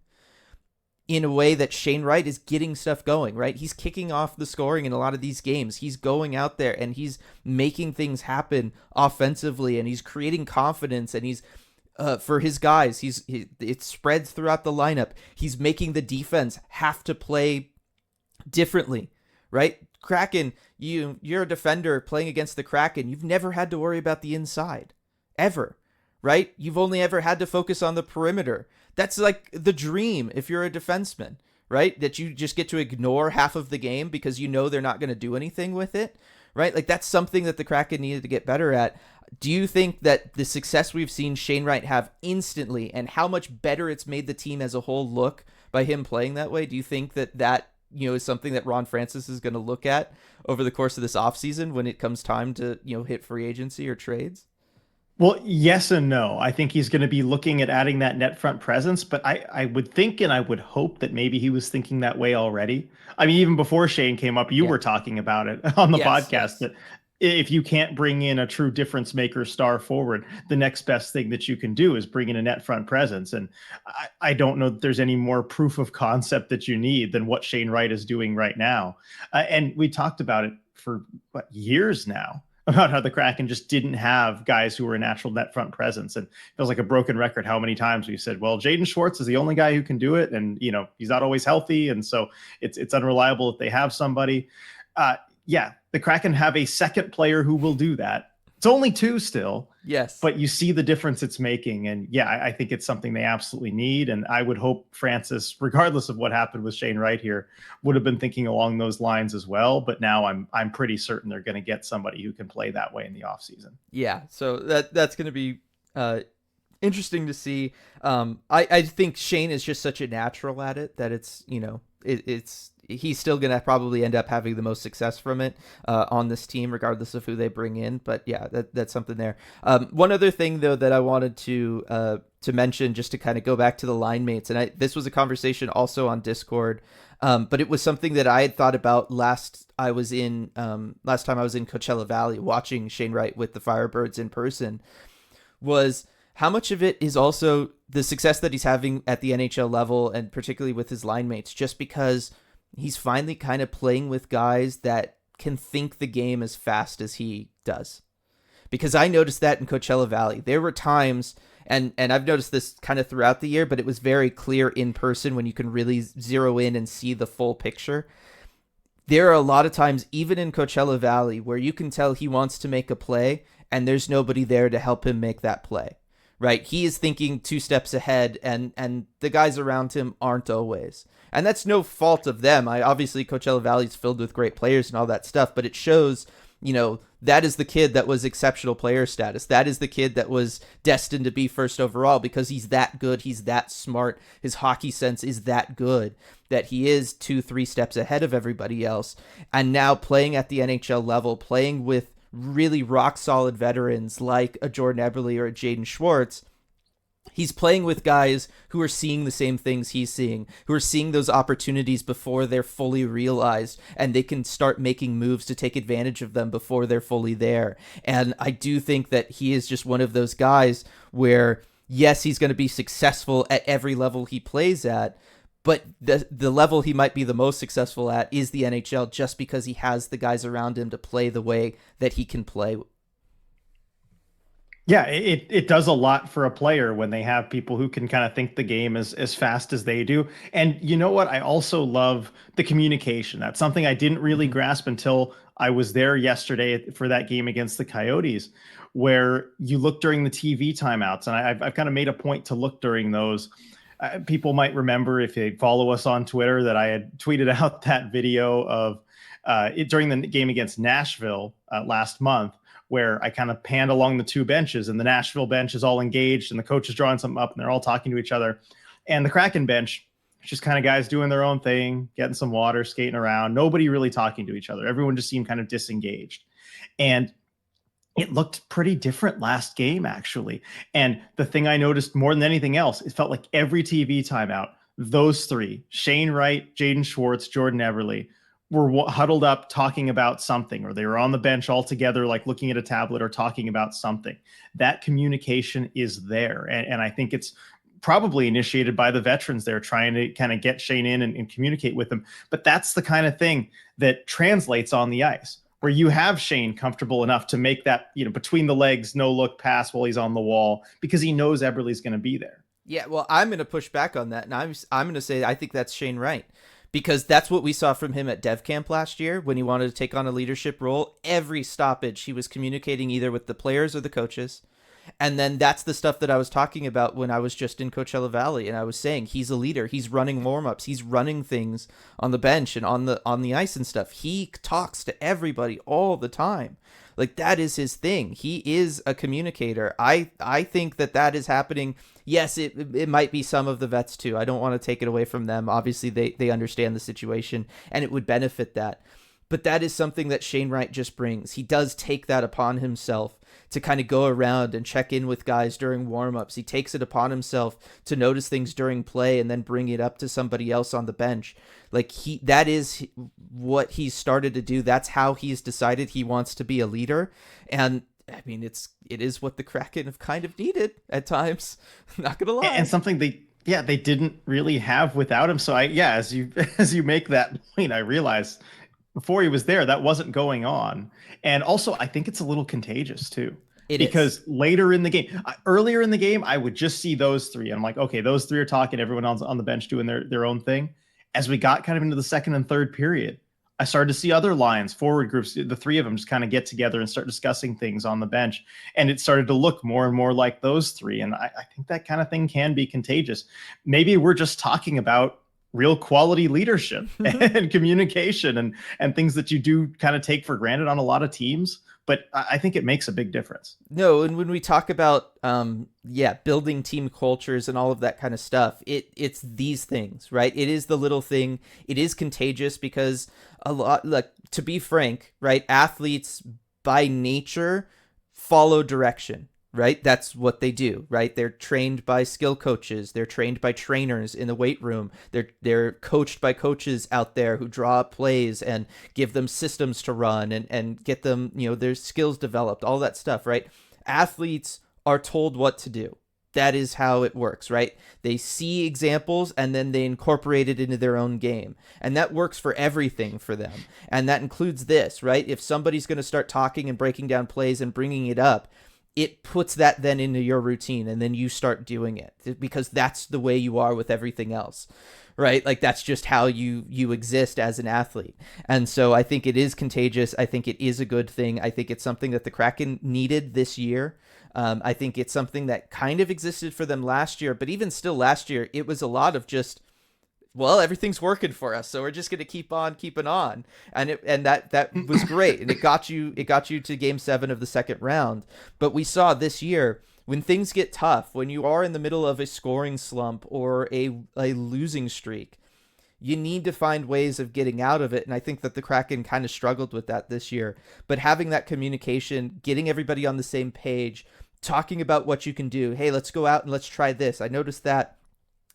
in a way that Shane Wright is getting stuff going, right? He's kicking off the scoring in a lot of these games. He's going out there and he's making things happen offensively, and he's creating confidence, and he's for his guys, it spreads throughout the lineup. He's making the defense have to play differently, right? Kraken, you're a defender playing against the Kraken. You've never had to worry about the inside, ever, right? You've only ever had to focus on the perimeter. That's like the dream if you're a defenseman, right? That you just get to ignore half of the game because they're not going to do anything with it, right? Like, that's something that the Kraken needed to get better at. Do you think that the success we've seen Shane Wright have instantly, and how much better it's made the team as a whole look by him playing that way, do you think that is something that Ron Francis is going to look at over the course of this offseason when it comes time to, hit free agency or trades? Well, yes and no. I think he's going to be looking at adding that net front presence, but I would think and I would hope that maybe he was thinking that way already. I mean, even before Shane came up, you were talking about it on the podcast, that if you can't bring in a true difference maker star forward, the next best thing that you can do is bring in a net front presence. And I don't know that there's any more proof of concept that you need than what Shane Wright is doing right now. And we talked about it for years now, about how the Kraken just didn't have guys who were a natural net front presence. And it feels like a broken record how many times we said, well, Jaden Schwartz is the only guy who can do it. And, he's not always healthy. And so it's unreliable if they have somebody. The Kraken have a second player who will do that. It's only two still. Yes. But you see the difference it's making. And I think it's something they absolutely need. And I would hope Francis, regardless of what happened with Shane Wright here, would have been thinking along those lines as well. But now I'm pretty certain they're going to get somebody who can play that way in the offseason. Yeah. So that's going to be interesting to see. I think Shane is just such a natural at it that it's, he's still going to probably end up having the most success from it on this team, regardless of who they bring in. But that's something there. One other thing, though, that I wanted to mention, just to kind of go back to the line mates, and this was a conversation also on Discord, but it was something that I had thought about last time I was in Coachella Valley watching Shane Wright with the Firebirds in person, was how much of it is also the success that he's having at the NHL level, and particularly with his line mates, just because he's finally kind of playing with guys that can think the game as fast as he does. Because I noticed that in Coachella Valley. There were times, and I've noticed this kind of throughout the year, but it was very clear in person when you can really zero in and see the full picture. There are a lot of times, even in Coachella Valley, where you can tell he wants to make a play, and there's nobody there to help him make that play. Right? He is thinking 2 steps ahead, and the guys around him aren't always. And that's no fault of them. Obviously, Coachella Valley is filled with great players and all that stuff, but it shows that is the kid that was exceptional player status. That is the kid that was destined to be first overall because he's that good. He's that smart. His hockey sense is that good that he is 2-3 steps ahead of everybody else. And now playing at the NHL level, playing with really rock solid veterans like a Jordan Eberle or a Jaden Schwartz, he's playing with guys who are seeing the same things he's seeing, who are seeing those opportunities before they're fully realized, and they can start making moves to take advantage of them before they're fully there. And I do think that he is just one of those guys where, yes, he's going to be successful at every level he plays at, but the level he might be the most successful at is the NHL just because he has the guys around him to play the way that he can play. Yeah, it does a lot for a player when they have people who can kind of think the game as fast as they do. And you know what? I also love the communication. That's something I didn't really grasp until I was there yesterday for that game against the Coyotes, where you look during the TV timeouts. And I've kind of made a point to look during those. People might remember, if they follow us on Twitter, that I had tweeted out that video of during the game against Nashville last month, where I kind of panned along the two benches, and the Nashville bench is all engaged and the coach is drawing something up and they're all talking to each other. And the Kraken bench, just kind of guys doing their own thing, getting some water, skating around, nobody really talking to each other. Everyone just seemed kind of disengaged. And it looked pretty different last game, actually. And the thing I noticed more than anything else, it felt like every TV timeout, those three, Shane Wright, Jaden Schwartz, Jordan Eberle, were huddled up talking about something, or they were on the bench all together, like looking at a tablet or talking about something. That communication is there. And I think it's probably initiated by the veterans there trying to kind of get Shane in and communicate with him. But that's the kind of thing that translates on the ice, where you have Shane comfortable enough to make that, between the legs, no look pass while he's on the wall, because he knows Eberle's going to be there. Yeah, well, I'm going to push back on that. And I'm going to say I think that's Shane Wright. Because that's what we saw from him at Dev Camp last year when he wanted to take on a leadership role. Every stoppage, he was communicating either with the players or the coaches. And then that's the stuff that I was talking about when I was just in Coachella Valley. And I was saying he's a leader. He's running warm-ups. He's running things on the bench and on the ice and stuff. He talks to everybody all the time. Like, that is his thing. He is a communicator. I think that is happening. Yes, it might be some of the vets too. I don't want to take it away from them. Obviously, they understand the situation and it would benefit that. But that is something that Shane Wright just brings. He does take that upon himself to kind of go around and check in with guys during warmups. He takes it upon himself to notice things during play and then bring it up to somebody else on the bench. Like, that is what he's started to do. That's how he's decided he wants to be a leader. And I mean, it is what the Kraken have kind of needed at times. Not gonna lie. And something they didn't really have without him. So as you make that point, I realized before he was there, that wasn't going on. And also, I think it's a little contagious too. Because later in the game, earlier in the game, I would just see those three. And I'm like, okay, those three are talking, everyone else on the bench doing their own thing. As we got kind of into the second and third period, I started to see other lines, forward groups, the three of them just kind of get together and start discussing things on the bench. And it started to look more and more like those three. And I think that kind of thing can be contagious. Maybe we're just talking about real quality leadership and communication and things that you do kind of take for granted on a lot of teams. But I think it makes a big difference. No, and when we talk about building team cultures and all of that kind of stuff, it's these things, right? It is the little thing. It is contagious because to be frank, right? Athletes by nature follow direction. Right? That's what they do, right? They're trained by skill coaches. They're trained by trainers in the weight room. They're coached by coaches out there who draw up plays and give them systems to run and get them, their skills developed, all that stuff, right? Athletes are told what to do. That is how it works, right? They see examples and then they incorporate it into their own game. And that works for everything for them. And that includes this, right? If somebody's going to start talking and breaking down plays and bringing it up, it puts that then into your routine and then you start doing it because that's the way you are with everything else, right? Like, that's just how you exist as an athlete. And so I think it is contagious. I think it is a good thing. I think it's something that the Kraken needed this year. I think it's something that kind of existed for them last year, but even still last year, it was a lot of just well, everything's working for us, so we're just going to keep on keeping on. And that was great. And it got you to game 7 of the second round. But we saw this year, when things get tough, when you are in the middle of a scoring slump or a losing streak, you need to find ways of getting out of it. And I think that the Kraken kind of struggled with that this year. But having that communication, getting everybody on the same page, talking about what you can do. Hey, let's go out and let's try this. I noticed that.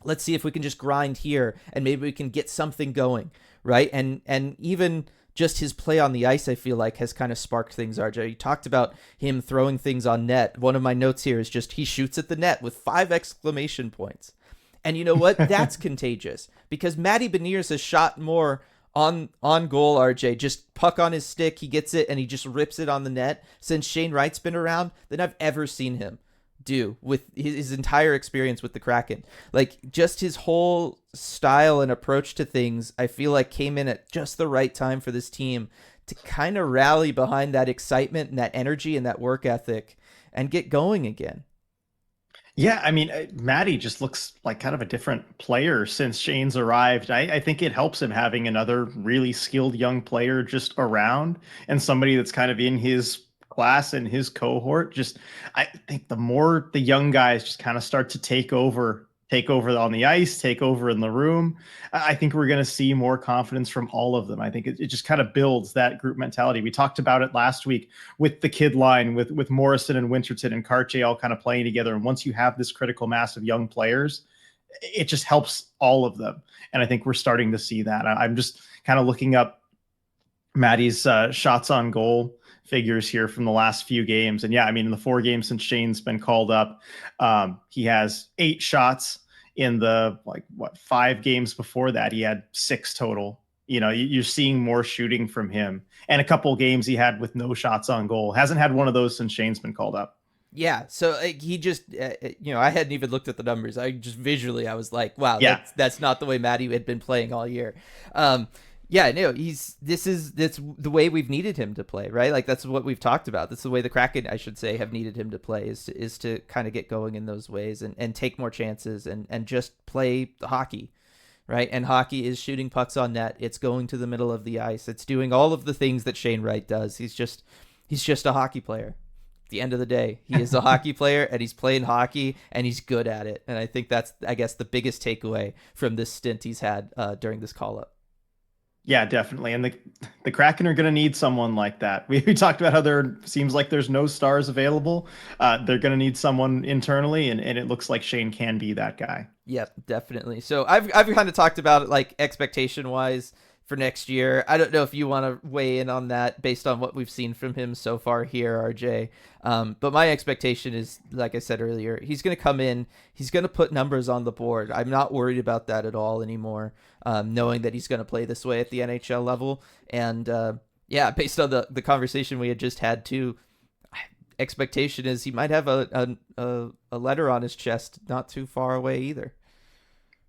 Let's see if we can just grind here and maybe we can get something going, right? And even just his play on the ice, I feel like, has kind of sparked things, RJ. You talked about him throwing things on net. One of my notes here is just he shoots at the net with 5 exclamation points. And you know what? That's contagious, because Matty Beniers has shot more on goal, RJ, just puck on his stick, he gets it and he just rips it on the net since Shane Wright's been around than I've ever seen him do with his entire experience with the Kraken. Like, just his whole style and approach to things, I feel like came in at just the right time for this team to kind of rally behind that excitement and that energy and that work ethic and get going again. Yeah, I mean, Matty just looks like kind of a different player since Shane's arrived. I think it helps him having another really skilled young player just around, and somebody that's kind of in his class and his cohort. Just, I think the more the young guys just kind of start to take over on the ice, take over in the room, I think we're going to see more confidence from all of them. I think it just kind of builds that group mentality. We talked about it last week with the kid line, with Morrison and Winterton and Cartier all kind of playing together. And once you have this critical mass of young players, it just helps all of them. And I think we're starting to see that. I'm just kind of looking up Matty's shots on goal figures here from the last few games. And yeah, I mean, in the 4 games since Shane's been called up, he has 8 shots. In the 5 games before that, he had 6 total. You know, you're seeing more shooting from him, and a couple games he had with no shots on goal. Hasn't had one of those since Shane's been called up. Yeah, so he just, I hadn't even looked at the numbers. I just visually, I was like, wow, yeah, that's not the way Matty had been playing all year. Yeah, no, that's the way we've needed him to play, right? Like, that's what we've talked about. That's the way the Kraken, I should say, have needed him to play, is to kind of get going in those ways and take more chances and just play hockey, right? And hockey is shooting pucks on net. It's going to the middle of the ice. It's doing all of the things that Shane Wright does. He's just a hockey player. At the end of the day, he is a hockey player, and he's playing hockey, and he's good at it. And I think that's, I guess, the biggest takeaway from this stint he's had during this call-up. Yeah, definitely. And the Kraken are going to need someone like that. We talked about how there seems like there's no stars available. They're going to need someone internally, and it looks like Shane can be that guy. Yep, definitely. So I've kind of talked about it, like, expectation-wise for next year. I don't know if you want to weigh in on that based on what we've seen from him so far here, RJ. But my expectation is, like I said earlier, he's going to come in, he's going to put numbers on the board. I'm not worried about that at all anymore, knowing that he's going to play this way at the NHL level. And yeah, based on the conversation we had just had too, expectation is he might have a letter on his chest not too far away either.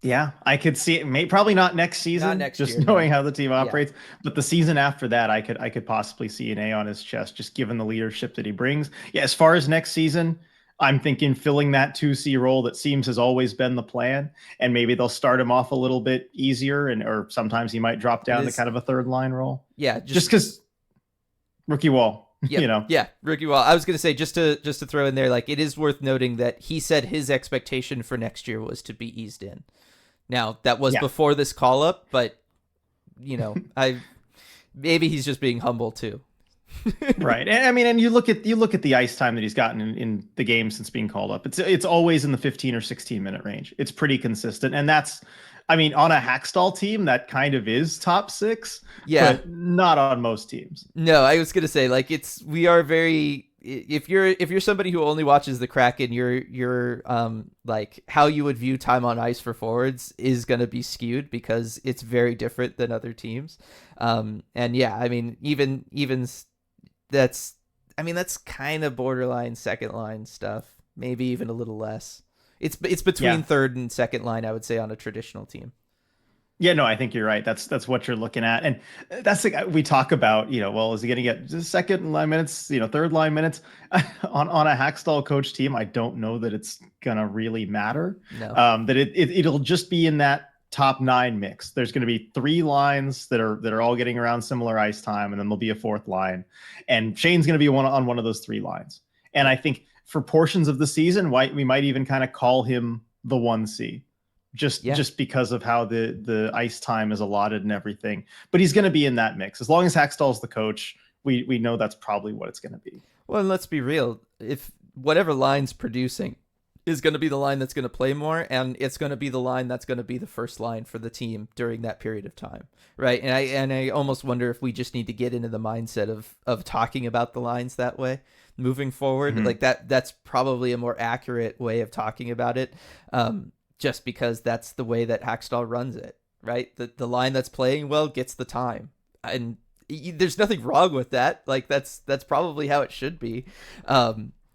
Yeah, I could see it. Probably not next season, not next year, knowing how the team operates. Yeah. But the season after that, I could possibly see an A on his chest, just given the leadership that he brings. Yeah, as far as next season, I'm thinking filling that 2C role that seems has always been the plan, and maybe they'll start him off a little bit easier, or sometimes he might drop down to kind of a 3rd line role. Yeah, just because rookie wall. Yep. Yeah, rookie wall. I was going to say, just to throw in there, like, it is worth noting that he said his expectation for next year was to be eased in. Now, that was before this call-up, but, maybe he's just being humble too. Right. And I mean, and you look at the ice time that he's gotten in the game since being called up. It's always in the 15 or 16 minute range. It's pretty consistent. And that's, I mean, on a Hackstall team, that kind of is top 6. Yeah. But not on most teams. No, I was going to say, like, we are very, if you're somebody who only watches the Kraken, you're like, how you would view time on ice for forwards is going to be skewed because it's very different than other teams. And yeah, I mean, even that's kind of borderline second line stuff, maybe even a little less. It's between 3rd and 2nd line, I would say, on a traditional team. Yeah, no, I think you're right. That's what you're looking at. And that's the, we talk about, well, is he going to get just 2nd line minutes, 3rd line minutes on a Hackstall coach team? I don't know that it's going to really matter. No. That it'll just be in that top 9 mix. There's going to be 3 lines that are all getting around similar ice time, and then there'll be a 4th line. And Shane's going to be on one of those 3 lines. And I think for portions of the season, we might even kind of call him the 1C. Just because of how the ice time is allotted and everything. But he's going to be in that mix. As long as Hackstall's the coach, we know that's probably what it's going to be. Well, and let's be real. If whatever line's producing is going to be the line that's going to play more, and it's going to be the line that's going to be the first line for the team during that period of time, right? And I almost wonder if we just need to get into the mindset of talking about the lines that way moving forward. Like that's probably a more accurate way of talking about it. Just because that's the way that Hackstall runs it, right? The line that's playing well gets the time, and there's nothing wrong with that. Like that's probably how it should be.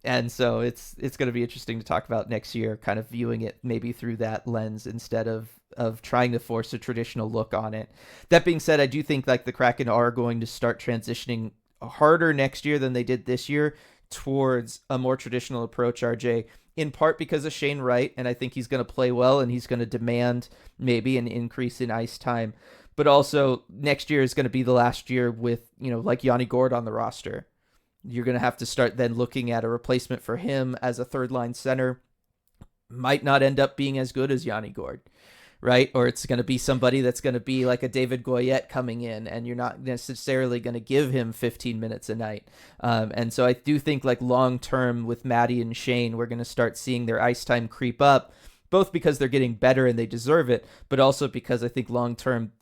And so it's going to be interesting to talk about next year, kind of viewing it maybe through that lens instead of trying to force a traditional look on it. That being said, I do think like the Kraken are going to start transitioning harder next year than they did this year towards a more traditional approach, RJ, in part because of Shane Wright, and I think he's going to play well and he's going to demand maybe an increase in ice time. But also next year is going to be the last year with, like Yanni Gourde on the roster. You're going to have to start then looking at a replacement for him as a third line center. Might not end up being as good as Yanni Gourde, right? Or it's going to be somebody that's going to be like a David Goyette coming in, and you're not necessarily going to give him 15 minutes a night. And so I do think like long-term with Maddie and Shane, we're going to start seeing their ice time creep up, both because they're getting better and they deserve it, but also because I think long-term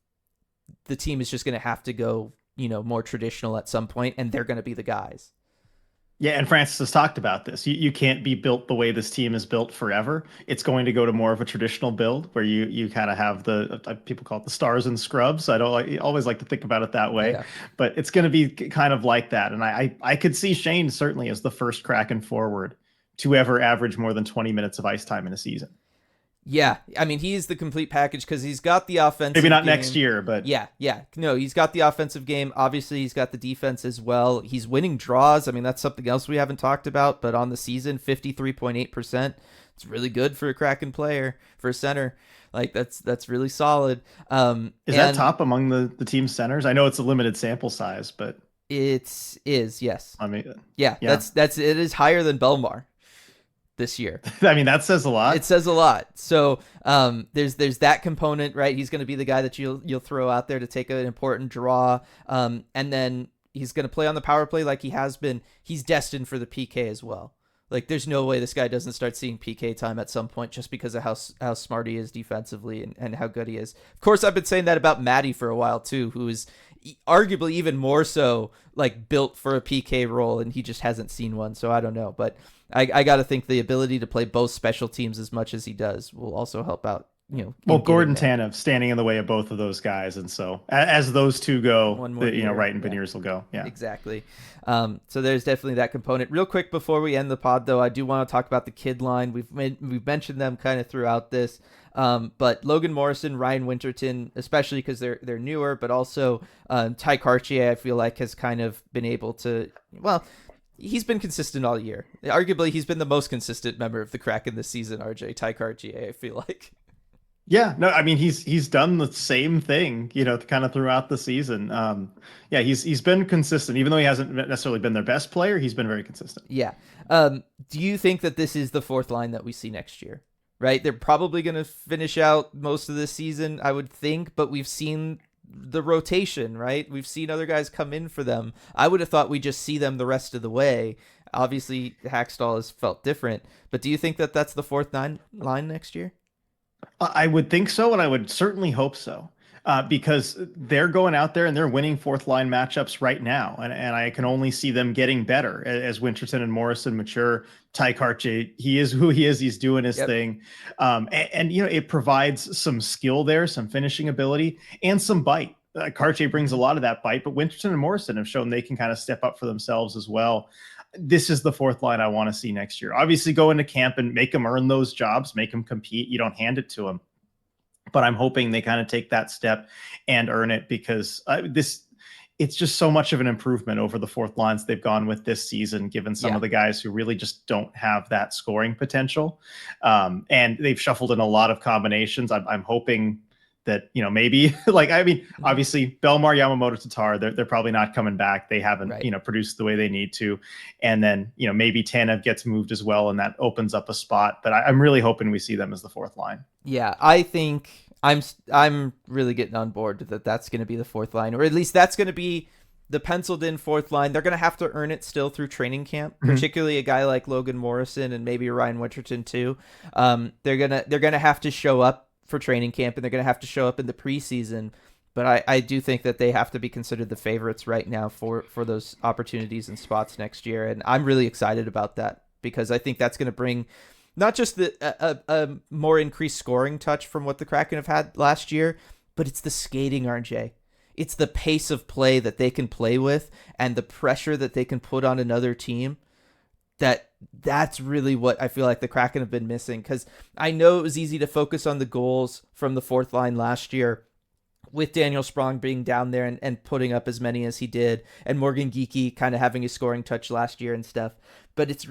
the team is just going to have to go, more traditional at some point, and they're going to be the guys. Yeah, and Francis has talked about this. You can't be built the way this team is built forever. It's going to go to more of a traditional build where you kind of have people call it the stars and scrubs. I always like to think about it that way, but it's going to be kind of like that. And I could see Shane certainly as the first Kraken forward to ever average more than 20 minutes of ice time in a season. Yeah, I mean, he's the complete package because he's got the offensive Maybe not game. next year, but... Yeah. No, he's got the offensive game. Obviously, he's got the defense as well. He's winning draws. I mean, that's something else we haven't talked about, but on the season, 53.8%. It's really good for a Kraken player, for a center. Like, that's really solid. Is that top among the team centers? I know it's a limited sample size, but... It is, yes. I mean... Yeah. It is higher than Belmar this year. I mean, that says a lot. It says a lot. So there's that component, right? He's going to be the guy that you'll throw out there to take an important draw, and then he's going to play on the power play like he has been. He's destined for the PK as well. Like, there's no way this guy doesn't start seeing PK time at some point just because of how smart he is defensively and how good he is. Of course, I've been saying that about Maddie for a while too, who is arguably even more so like built for a PK role, and he just hasn't seen one. So I don't know, but I got to think the ability to play both special teams as much as he does will also help out. Well, Gordon Tanev standing in the way of both of those guys, and so as those two go, Wright and Beniers will go. Yeah, exactly. So there's definitely that component. Real quick before we end the pod, though, I do want to talk about the kid line. We've mentioned them kind of throughout this, but Logan Morrison, Ryan Winterton, especially because they're newer, but also Ty Cartier, I feel like has kind of been able to he's been consistent all year. Arguably, he's been the most consistent member of the Kraken this season, RJ, Ty Cartier, I feel like. Yeah, no, I mean, he's done the same thing, kind of throughout the season. He's been consistent. Even though he hasn't necessarily been their best player, he's been very consistent. Yeah. Do you think that this is the fourth line that we see next year? Right? They're probably going to finish out most of this season, I would think, but we've seen the rotation, right? We've seen other guys come in for them. I would have thought we just see them the rest of the way. Obviously, Hackstall has felt different, but do you think that that's the fourth line next year? I would think so, and I would certainly hope so, because they're going out there and they're winning fourth line matchups right now, and I can only see them getting better as Winterton and Morrison mature. Ty Cartier, he is who he is. He's doing his thing, and it provides some skill there, some finishing ability, and some bite. Cartier brings a lot of that bite, but Winterton and Morrison have shown they can kind of step up for themselves as well. This is the fourth line I want to see next year. Obviously, go into camp and make them earn those jobs, make them compete. You don't hand it to them. But I'm hoping they kind of take that step and earn it, because it's just so much of an improvement over the fourth lines they've gone with this season, given some of the guys who really just don't have that scoring potential. And they've shuffled in a lot of combinations. I'm hoping that, maybe obviously Belmar, Yamamoto, Tatar, they're probably not coming back. They haven't, produced the way they need to. And then, maybe Tanev gets moved as well, and that opens up a spot. But I'm really hoping we see them as the fourth line. Yeah, I think I'm really getting on board that that's going to be the fourth line, or at least that's going to be the penciled in fourth line. They're going to have to earn it still through training camp, particularly a guy like Logan Morrison and maybe Ryan Winterton too. They're gonna have to show up for training camp, and they're gonna have to show up in the preseason. But I do think that they have to be considered the favorites right now for those opportunities and spots next year, and I'm really excited about that because I think that's going to bring not just a more increased scoring touch from what the Kraken have had last year, but it's the skating, RJ. It's the pace of play that they can play with and the pressure that they can put on another team. That's really what I feel like the Kraken have been missing, because I know it was easy to focus on the goals from the fourth line last year with Daniel Sprong being down there and putting up as many as he did, and Morgan Geekie kind of having a scoring touch last year and stuff. But it's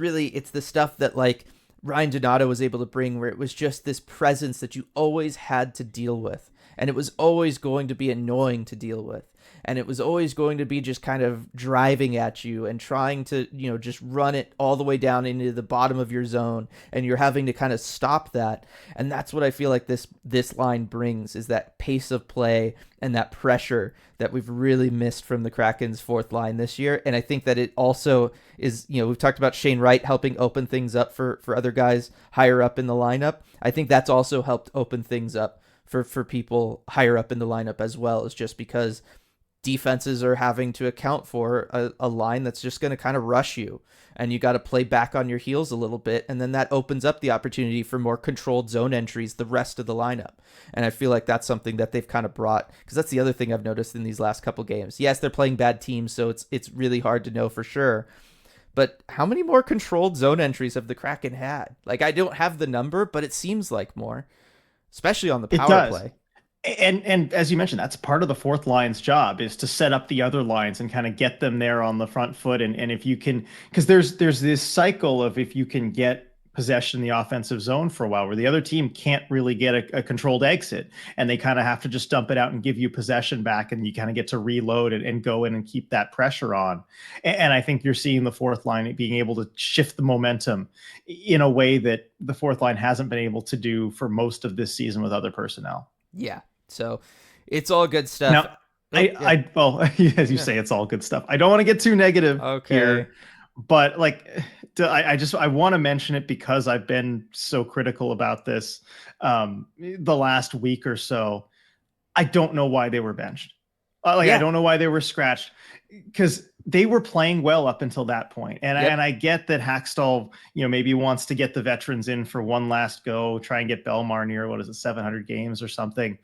the stuff that like Ryan Donato was able to bring, where it was just this presence that you always had to deal with. And it was always going to be annoying to deal with. And it was always going to be just kind of driving at you and trying to, just run it all the way down into the bottom of your zone. And you're having to kind of stop that. And that's what I feel like this line brings, is that pace of play and that pressure that we've really missed from the Kraken's fourth line this year. And I think that it also is, we've talked about Shane Wright helping open things up for other guys higher up in the lineup. I think that's also helped open things up for people higher up in the lineup as well, is just because defenses are having to account for a line that's just going to kind of rush you, and you got to play back on your heels a little bit. And then that opens up the opportunity for more controlled zone entries the rest of the lineup. And I feel like that's something that they've kind of brought, because that's the other thing I've noticed in these last couple games. Yes, they're playing bad teams, so it's really hard to know for sure. But how many more controlled zone entries have the Kraken had? Like, I don't have the number, but it seems like more. Especially on the power play. And as you mentioned, that's part of the fourth line's job, is to set up the other lines and kind of get them there on the front foot. And if you can, because there's this cycle of, if you can get possession in the offensive zone for a while, where the other team can't really get a controlled exit, and they kind of have to just dump it out and give you possession back, and you kind of get to reload it and go in and keep that pressure on. And I think you're seeing the fourth line being able to shift the momentum in a way that the fourth line hasn't been able to do for most of this season with other personnel. Yeah, so it's all good stuff. Now, well, as you say, it's all good stuff. I don't want to get too negative here, but I want to mention it because I've been so critical about this the last week or so. I don't know why they were benched. I don't know why they were scratched, because they were playing well up until that point. And I get that Hackstall, maybe wants to get the veterans in for one last go, try and get Belmar near, 700 games or something.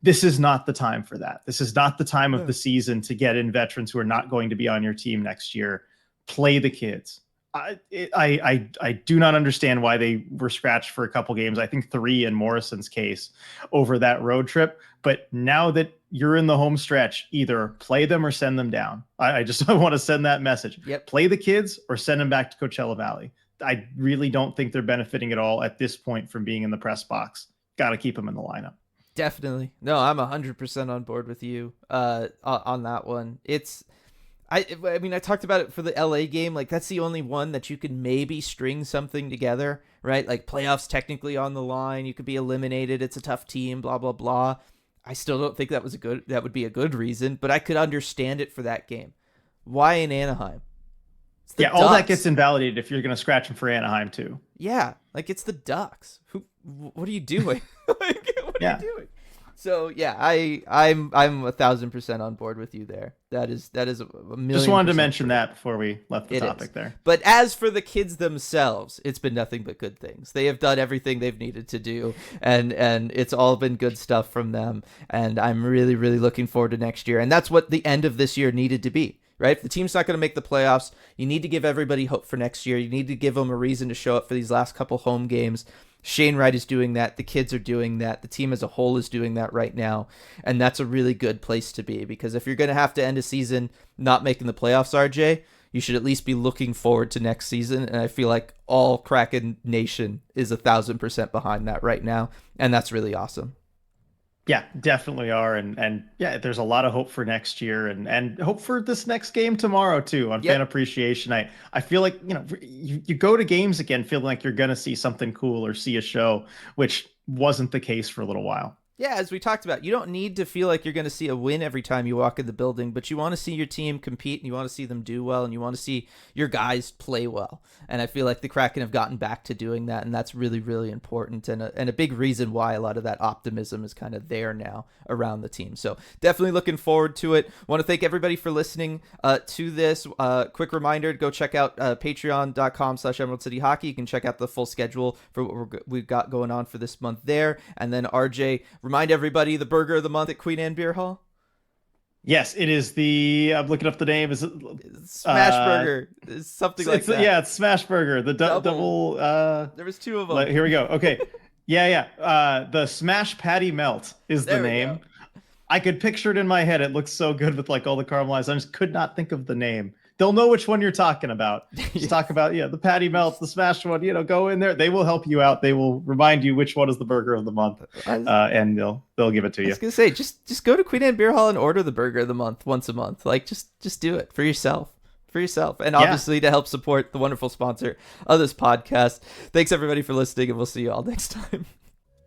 This is not the time for that. This is not the time of the season to get in veterans who are not going to be on your team next year. Play the kids. I do not understand why they were scratched for a couple games. I think 3 in Morrison's case over that road trip. But now that you're in the home stretch, either play them or send them down. I want to send that message. Play the kids or send them back to Coachella Valley. I really don't think they're benefiting at all at this point from being in the press box. Got to keep them in the lineup. Definitely. No, I'm 100% on board with you on that one. I mean, I talked about it for the LA game. Like, that's the only one that you could maybe string something together, right? Like, playoffs technically on the line. You could be eliminated. It's a tough team, blah, blah, blah. I still don't think that would be a good reason, but I could understand it for that game. Why in Anaheim? All that gets invalidated if you're going to scratch them for Anaheim too. Yeah, like, it's the Ducks. What are you doing? What are you doing? So yeah, I'm 1,000% on board with you there. That is a million. Just wanted to mention that before we left the topic there. But as for the kids themselves, it's been nothing but good things. They have done everything they've needed to do, and it's all been good stuff from them. And I'm really, really looking forward to next year. And that's what the end of this year needed to be, right? If the team's not going to make the playoffs, you need to give everybody hope for next year. You need to give them a reason to show up for these last couple home games. Shane Wright is doing that. The kids are doing that. The team as a whole is doing that right now. And that's a really good place to be, because if you're going to have to end a season not making the playoffs, RJ, you should at least be looking forward to next season. And I feel like all Kraken Nation is 1,000% behind that right now. And that's really awesome. Yeah, definitely are. And yeah, there's a lot of hope for next year and hope for this next game tomorrow too on Fan Appreciation Night. I feel like, you go to games again feeling like you're going to see something cool or see a show, which wasn't the case for a little while. Yeah, as we talked about, you don't need to feel like you're going to see a win every time you walk in the building, but you want to see your team compete and you want to see them do well and you want to see your guys play well. And I feel like the Kraken have gotten back to doing that, and that's really, really important and a big reason why a lot of that optimism is kind of there now around the team. So definitely looking forward to it. Want to thank everybody for listening to this. Quick reminder to go check out patreon.com/Emerald City Hockey. You can check out the full schedule for what we've got going on for this month there. And then RJ, remind everybody the burger of the month at Queen Anne Beer Hall. Yes, it is I'm looking up the name. Is it Smash Burger? It's something like that. Yeah, it's Smash Burger. The double. There was two of them. Here we go. Okay. Yeah. The Smash Patty Melt is the name. I could picture it in my head. It looks so good with like all the caramelized. I just could not think of the name. They'll know which one you're talking about. Just talk about, the Patty Melt, the Smash one, go in there. They will help you out. They will remind you which one is the burger of the month. And they'll give it to you. I was going to say, just go to Queen Anne Beer Hall and order the burger of the month once a month. Like just do it for yourself. And obviously to help support the wonderful sponsor of this podcast. Thanks everybody for listening, and we'll see you all next time.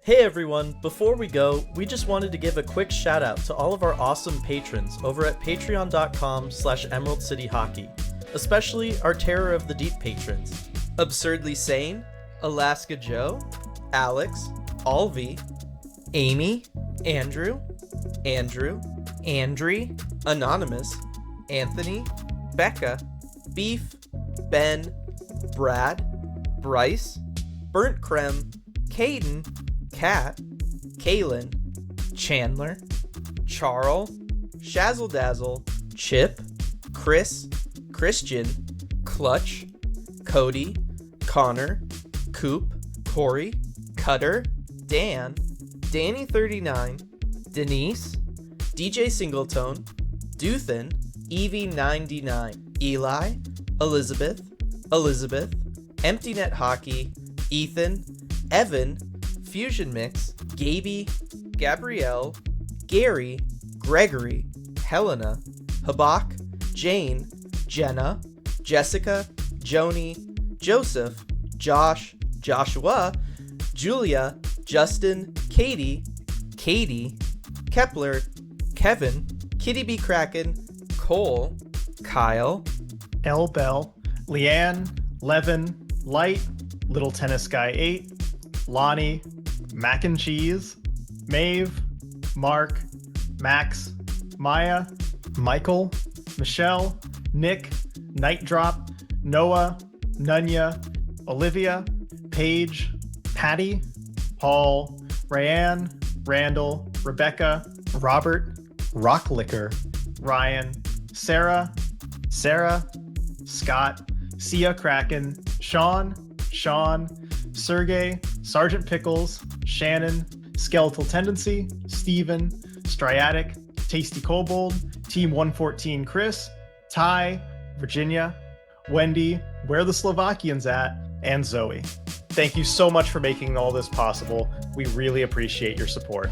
Hey everyone, before we go, we just wanted to give a quick shout out to all of our awesome patrons over at patreon.com/Emerald City Hockey, especially our Terror of the Deep patrons. Absurdly Sane, Alaska Joe, Alex, Alvi, Amy, Andrew, Andri, Anonymous, Anthony, Becca, Beef, Ben, Brad, Bryce, Burnt Creme, Caden, Kat, Kaylin, Chandler, Charles, Shazzle Dazzle, Chip, Chris, Christian, Clutch, Cody, Connor, Coop, Corey, Cutter, Dan, Danny39, Denise, DJ Singletone, Duthin, Evie99, Eli, Elizabeth, Empty Net Hockey, Ethan, Evan, Fusion Mix, Gaby, Gabrielle, Gary, Gregory, Helena, Habak, Jane, Jenna, Jessica, Joni, Joseph, Josh, Joshua, Julia, Justin, Katie, Kepler, Kevin, Kitty B. Kraken, Cole, Kyle, L. Bell, Leanne, Levin, Light, Little Tennis Guy 8, Lonnie, Mac and Cheese, Maeve, Mark, Max, Maya, Michael, Michelle, Nick, Night Drop, Noah, Nunya, Olivia, Paige, Patty, Paul, Rayanne, Randall, Rebecca, Robert, Rock Liquor, Ryan, Sarah, Scott, Sia Kraken, Sean, Sergey, Sergeant Pickles, Shannon, Skeletal Tendency, Steven, Striatic, Tasty Kobold, Team 114 Chris, Ty, Virginia, Wendy, Where the Slovakians At, and Zoe. Thank you so much for making all this possible. We really appreciate your support.